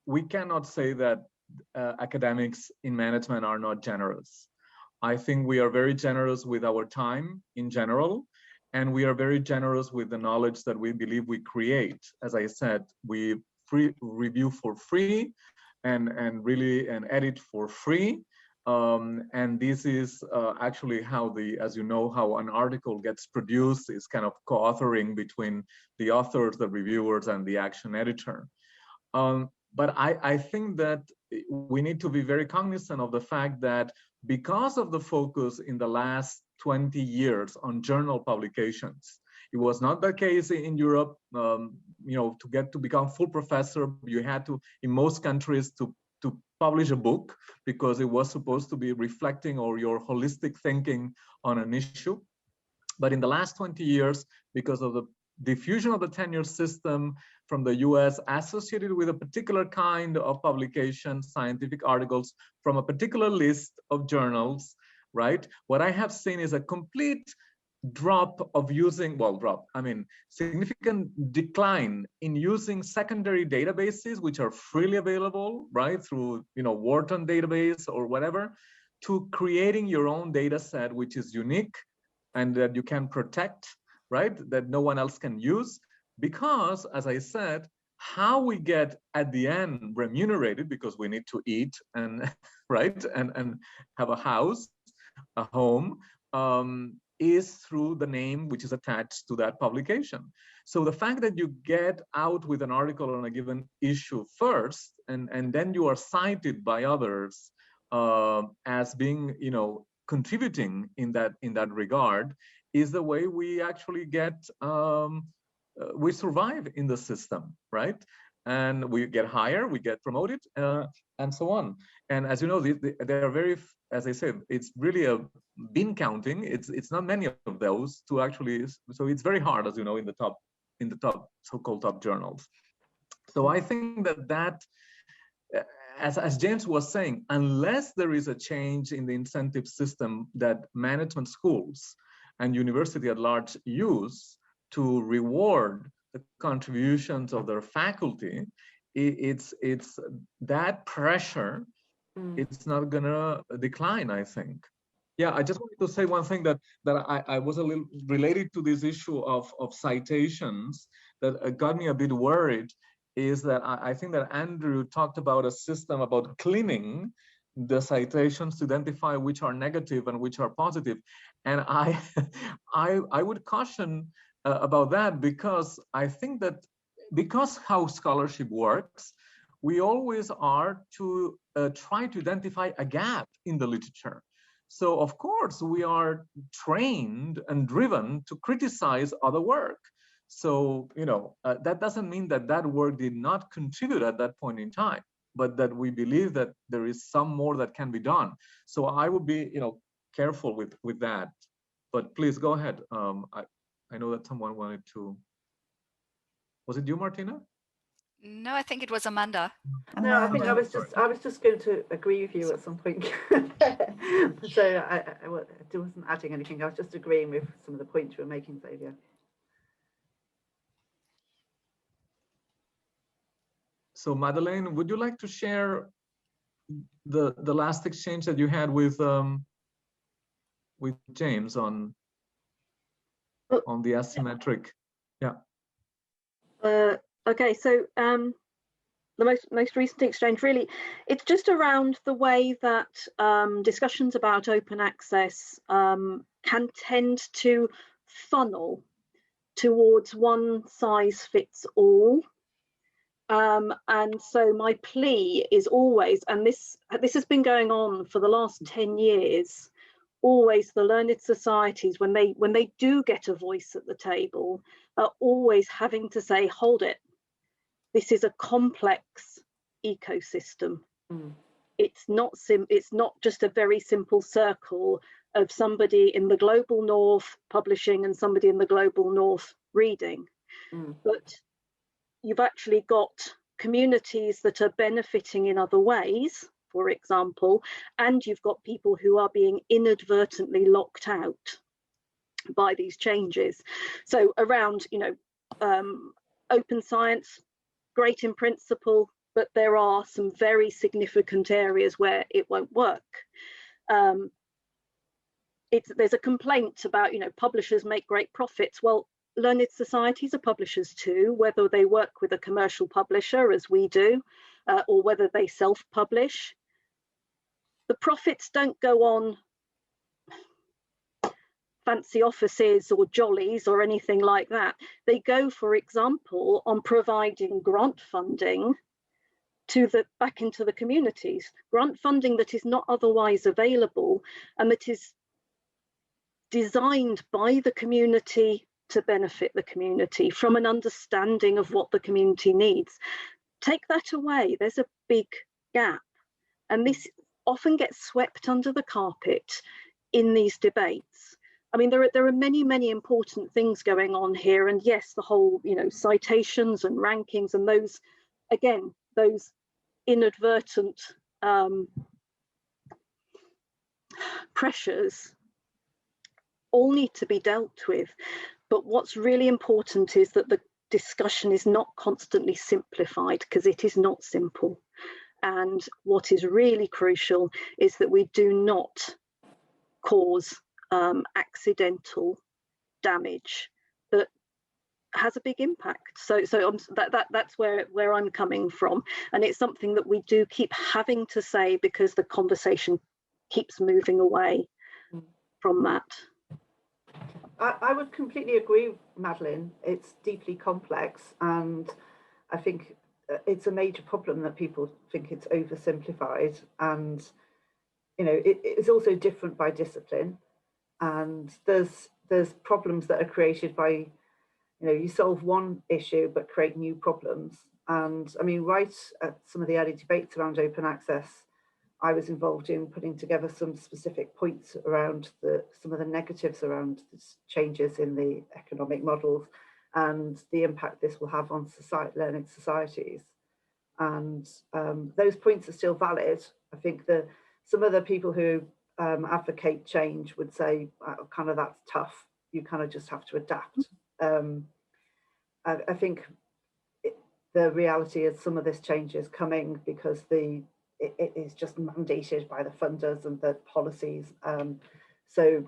we cannot say that academics in management are not generous. I think we are very generous with our time in general, and we are very generous with the knowledge that we believe we create. As I said, we review for free and edit for free. And this is actually how as you know, how an article gets produced is kind of co-authoring between the authors, the reviewers, and the action editor. But I think that we need to be very cognizant of the fact that because of the focus in the last 20 years on journal publications, it was not the case in Europe. You know, to become full professor, you had to, in most countries, to publish a book because it was supposed to be reflecting or your holistic thinking on an issue. But in the last 20 years, because of the diffusion of the tenure system from the US associated with a particular kind of publication, scientific articles from a particular list of journals, right? What I have seen is a complete drop of using, significant decline in using secondary databases, which are freely available, right? Through, Wharton database or whatever, to creating your own data set, which is unique and that you can protect, right? That no one else can use. Because, as I said, how we get at the end remunerated, because we need to eat and, right, and have a house, a home, is through the name which is attached to that publication. So the fact that you get out with an article on a given issue first, and then you are cited by others as being, contributing in that regard, is the way we actually get, we survive in the system, right? And we get higher, we get promoted, and so on. And as you know, they are very, as I said, it's really a bin counting. It's not many of those to actually, so it's very hard, as you know, in the top so-called top journals. So I think that as James was saying, unless there is a change in the incentive system that management schools and university at large use to reward the contributions of their faculty, it's that pressure, it's not gonna decline, I think. Yeah, I just wanted to say one thing that I was a little related to this issue of citations that got me a bit worried, is that I think that Andrew talked about a system about cleaning the citations to identify which are negative and which are positive. And I would caution about that, because I think that because how scholarship works, we always are to try to identify a gap in the literature. So of course we are trained and driven to criticize other work. So, that doesn't mean that work did not contribute at that point in time, but that we believe that there is some more that can be done. So I would be, careful with that. But please go ahead. I know that someone wanted to. Was it you, Martina? No, I think it was Amanda. No, I think I was just going to agree with you at some point. So I wasn't adding anything. I was just agreeing with some of the points you were making, Xavier. So Madeleine, would you like to share the last exchange that you had with James on the asymmetric? Yeah. Okay, so the most recent exchange, really, it's just around the way that discussions about open access can tend to funnel towards one size fits all. And so my plea is always, and this has been going on for the last 10 years, always the learned societies, when they do get a voice at the table, are always having to say, hold it, this is a complex ecosystem. It's not just a very simple circle of somebody in the global north publishing and somebody in the global north reading, but you've actually got communities that are benefiting in other ways, for example, and you've got people who are being inadvertently locked out by these changes. So around, open science, great in principle, but there are some very significant areas where it won't work. There's a complaint about, publishers make great profits. Well, learned societies are publishers too, whether they work with a commercial publisher as we do, or whether they self-publish. The profits don't go on fancy offices or jollies or anything like that. They go, for example, on providing grant funding back into the communities, grant funding that is not otherwise available and that is designed by the community to benefit the community from an understanding of what the community needs. Take that away, there's a big gap, and this often gets swept under the carpet in these debates. I mean, there are many important things going on here, and yes, the whole, citations and rankings and those, again, those inadvertent pressures all need to be dealt with. But what's really important is that the discussion is not constantly simplified, because it is not simple. And what is really crucial is that we do not cause accidental damage that has a big impact. So that's where I'm coming from, and it's something that we do keep having to say, because the conversation keeps moving away from that. I would completely agree, Madeline. It's deeply complex, and I think it's a major problem that people think it's oversimplified, and it's also different by discipline, and there's problems that are created by you solve one issue but create new problems. And I mean, right at some of the early debates around open access, I was involved in putting together some specific points around some of the negatives around the changes in the economic models and the impact this will have on learning societies. And those points are still valid. I think that some of the people who advocate change would say, kind of, that's tough. You kind of just have to adapt. I think the reality is some of this change is coming because it is just mandated by the funders and the policies. So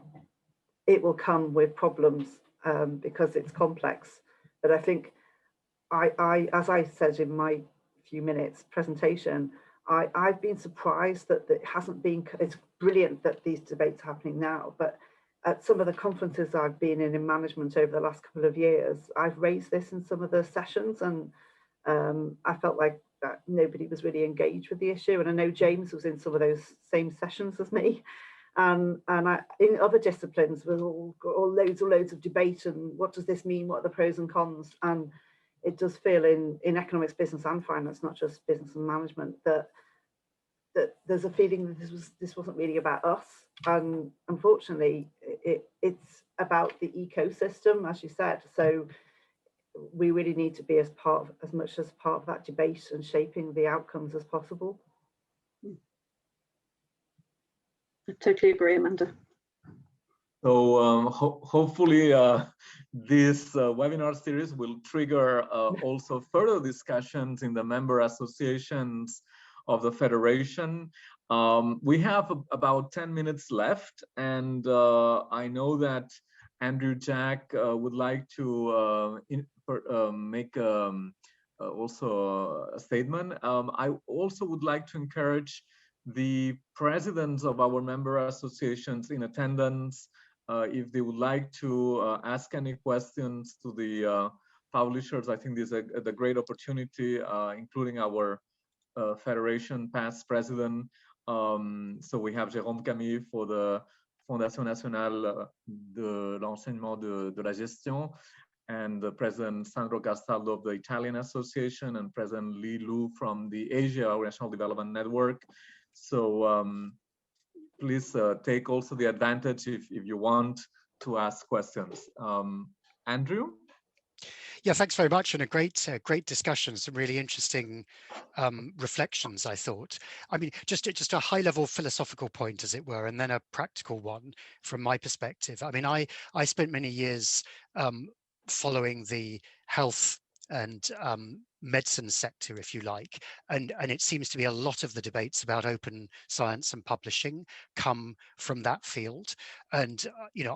it will come with problems because it's complex. But I think as I said in my few minutes presentation, I've been surprised that it hasn't been, it's brilliant that these debates are happening now, but at some of the conferences I've been in management over the last couple of years, I've raised this in some of the sessions, and I felt like that nobody was really engaged with the issue. And I know James was in some of those same sessions as me. And in other disciplines, we've all got loads of debate and what does this mean? What are the pros and cons? And it does feel in economics, business and finance, not just business and management, that there's a feeling that this wasn't really about us. And unfortunately, it's about the ecosystem, as you said. So we really need to be as much as part of that debate and shaping the outcomes as possible. I totally agree, Amanda. So hopefully this webinar series will trigger also further discussions in the member associations of the Federation. We have about 10 minutes left, and I know that Andrew Jack would like to make also a statement. I also would like to encourage the presidents of our member associations in attendance, if they would like to ask any questions to the publishers. I think this is a great opportunity, including our Federation past president. So we have Jérôme Camille for the Fondation Nationale de l'Enseignement de la Gestion, and the President Sandro Castaldo of the Italian Association, and President Li Lu from the Asia National Development Network. So please take also the advantage if you want to ask questions. Andrew? Yeah, thanks very much, and a great discussion. Some really interesting reflections, I thought. I mean, just a high-level philosophical point, as it were, and then a practical one from my perspective. I mean, I spent many years following the health and medicine sector, if you like, and it seems to be a lot of the debates about open science and publishing come from that field. And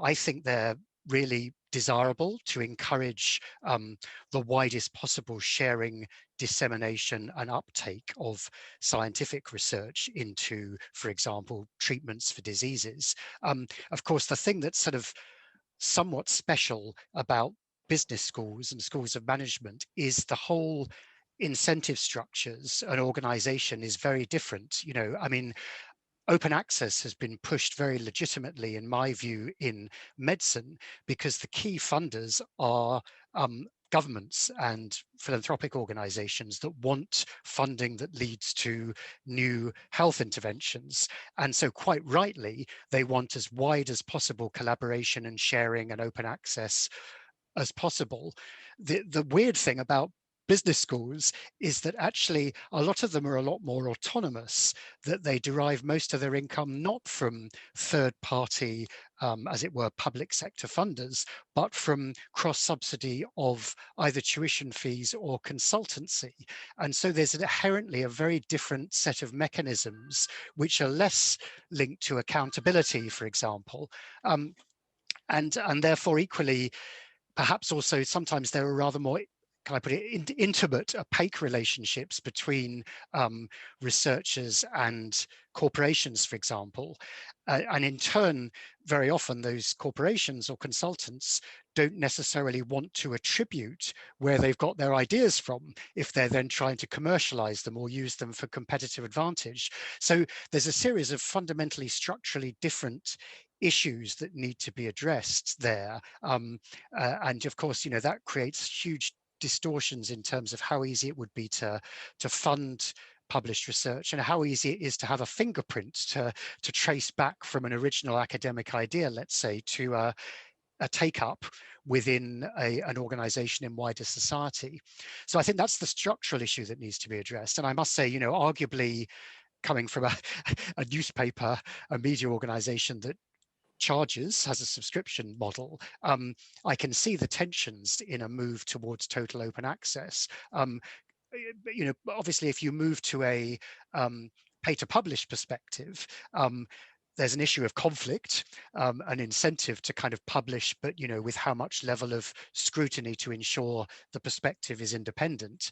I think they're really desirable to encourage the widest possible sharing, dissemination and uptake of scientific research into, for example, treatments for diseases. Of course, the thing that's sort of somewhat special about business schools and schools of management is the whole incentive structures an organization is very different. You know, I mean, open access has been pushed very legitimately, in my view, in medicine, because the key funders are governments and philanthropic organizations that want funding that leads to new health interventions. And so quite rightly, they want as wide as possible collaboration and sharing and open access as possible. The weird thing about business schools is that actually a lot of them are a lot more autonomous, that they derive most of their income not from third party, as it were, public sector funders, but from cross subsidy of either tuition fees or consultancy. And so there's inherently a very different set of mechanisms which are less linked to accountability, for example, and therefore equally, perhaps also sometimes there are rather more, can I put it, intimate, opaque relationships between researchers and corporations, for example. And in turn, very often those corporations or consultants don't necessarily want to attribute where they've got their ideas from if they're then trying to commercialize them or use them for competitive advantage. So there's a series of fundamentally structurally different issues that need to be addressed there. And of course, you know, that creates huge distortions in terms of how easy it would be to fund published research and how easy it is to have a fingerprint to trace back from an original academic idea, let's say, to a take-up within an organization in wider society. So I think that's the structural issue that needs to be addressed. And I must say, you know, arguably coming from a newspaper, a media organization that charges, has a subscription model, I can see the tensions in a move towards total open access. You know, obviously, if you move to a pay to publish perspective, there's an issue of conflict, an incentive to kind of publish, but, you know, with how much level of scrutiny to ensure the perspective is independent.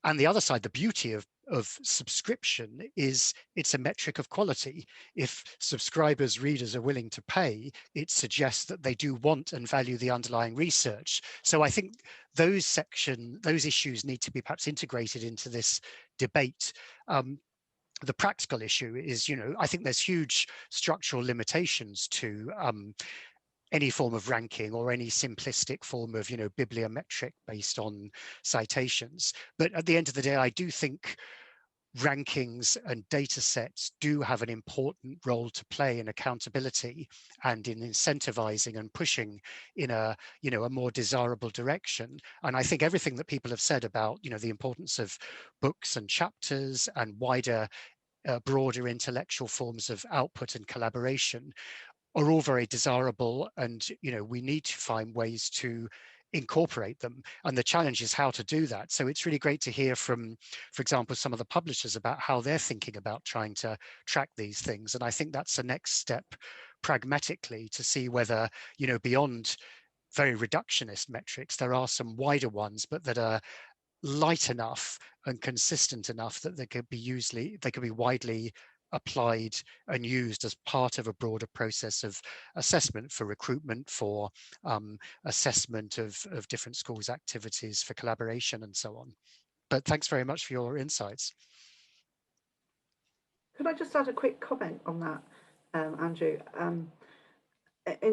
And the other side, the beauty of subscription is it's a metric of quality. If subscribers, readers are willing to pay, it suggests that they do want and value the underlying research. So I think those issues need to be perhaps integrated into this debate. The practical issue is, you know, I think there's huge structural limitations to any form of ranking or any simplistic form of, you know, bibliometric based on citations. But at the end of the day, I do think rankings and data sets do have an important role to play in accountability and in incentivizing and pushing in a, you know, a more desirable direction. And I think everything that people have said about, you know, the importance of books and chapters and wider, broader intellectual forms of output and collaboration are all very desirable, and, you know, we need to find ways to incorporate them, and the challenge is how to do that. So it's really great to hear from, for example, some of the publishers about how they're thinking about trying to track these things, and I think that's the next step pragmatically to see whether, you know, beyond very reductionist metrics, there are some wider ones, but that are light enough and consistent enough that they could be widely applied and used as part of a broader process of assessment for recruitment, for assessment of different schools' activities, for collaboration and so on. But thanks very much for your insights. Could I just add a quick comment on that, Andrew? And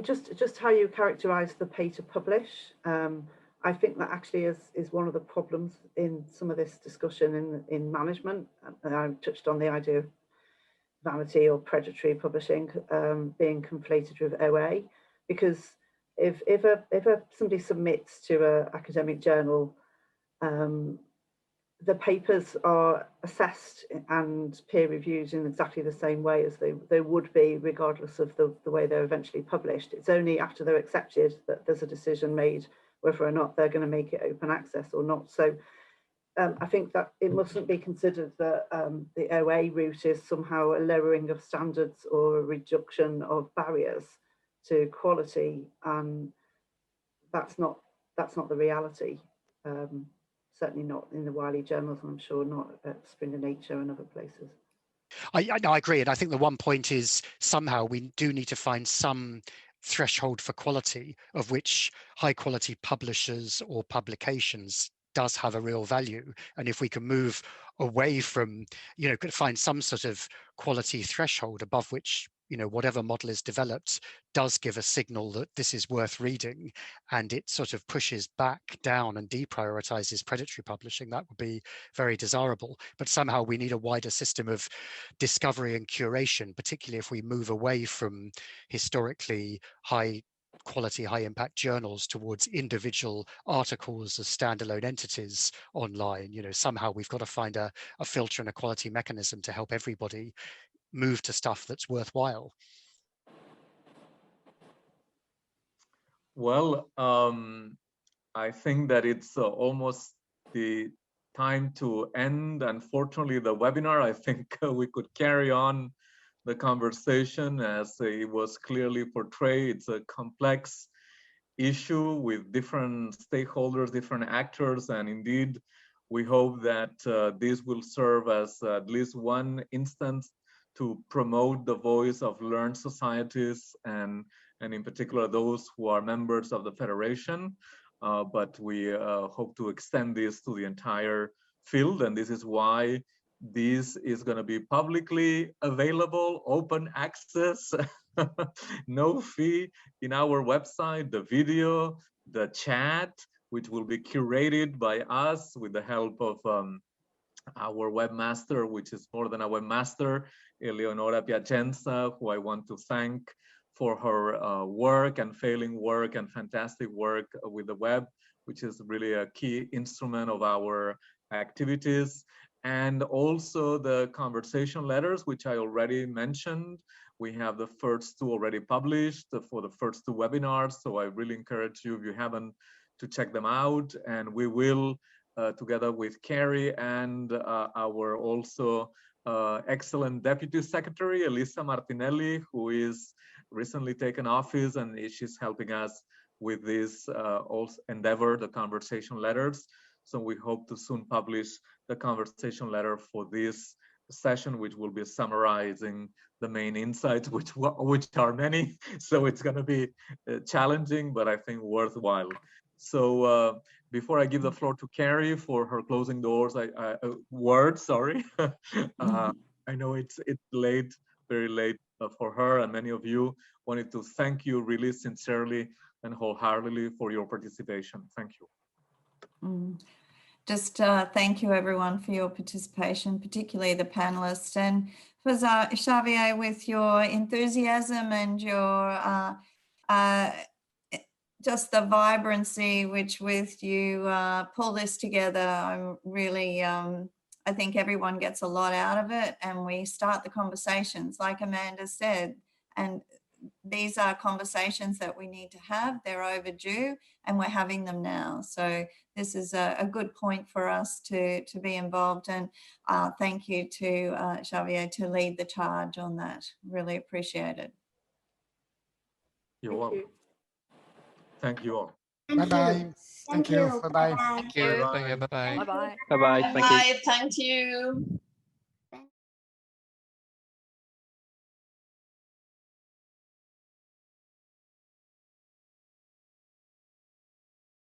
just how you characterise the pay to publish, I think that actually is one of the problems in some of this discussion in management. I touched on the idea of vanity or predatory publishing being conflated with OA, because if somebody submits to an academic journal, the papers are assessed and peer reviewed in exactly the same way as they would be, regardless of the way they're eventually published. It's only after they're accepted that there's a decision made whether or not they're going to make it open access or not. So I think that it mustn't be considered that the OA route is somehow a lowering of standards or a reduction of barriers to quality. That's not the reality. Certainly not in the Wiley journals, and I'm sure not at Springer Nature and other places. I agree, and I think the one point is somehow we do need to find some threshold for quality of which high quality publishers or publications does have a real value. And if we can move away from, you know, find some sort of quality threshold above which, you know, whatever model is developed does give a signal that this is worth reading, and it sort of pushes back down and deprioritizes predatory publishing, that would be very desirable. But somehow we need a wider system of discovery and curation, particularly if we move away from historically high quality, high impact journals towards individual articles as standalone entities online. You know, somehow we've got to find a filter and a quality mechanism to help everybody move to stuff that's worthwhile. Well, I think that it's almost the time to end, unfortunately, the webinar. I think we could carry on the conversation as it was clearly portrayed. It's a complex issue with different stakeholders, different actors, and indeed, we hope that this will serve as at least one instance to promote the voice of learned societies and in particular those who are members of the Federation. But we hope to extend this to the entire field, and this is why this is going to be publicly available, open access, no fee in our website, the video, the chat, which will be curated by us with the help of our webmaster, which is more than a webmaster, Eleonora Piacenza, who I want to thank for her work and failing work and fantastic work with the web, which is really a key instrument of our activities. And also the conversation letters, which I already mentioned. We have the first two already published for the first two webinars. So I really encourage you, if you haven't, to check them out. And we will, together with Carrie and our also excellent Deputy Secretary, Elisa Martinelli, who is recently taken office, and she's helping us with this also endeavor, the conversation letters. So we hope to soon publish the conversation letter for this session, which will be summarizing the main insights, which are many. So it's going to be challenging, but I think worthwhile. So before I give the floor to Carrie for her closing words, sorry. I know it's late, very late for her, and many of you. Wanted to thank you really sincerely and wholeheartedly for your participation. Thank you. Just thank you everyone for your participation, particularly the panelists, and for Xavier, with your enthusiasm and your just the vibrancy which with you pull this together. I'm really, I think everyone gets a lot out of it, and we start the conversations like Amanda said, and these are conversations that we need to have. They're overdue and we're having them now. So this is a good point for us to be involved, and thank you to Xavier to lead the charge on that. Really appreciate it. You're welcome. Thank you all. Bye-bye. Thank you. Bye-bye. Thank you. Bye-bye. Bye-bye. Bye-bye. Thank you. Thank you.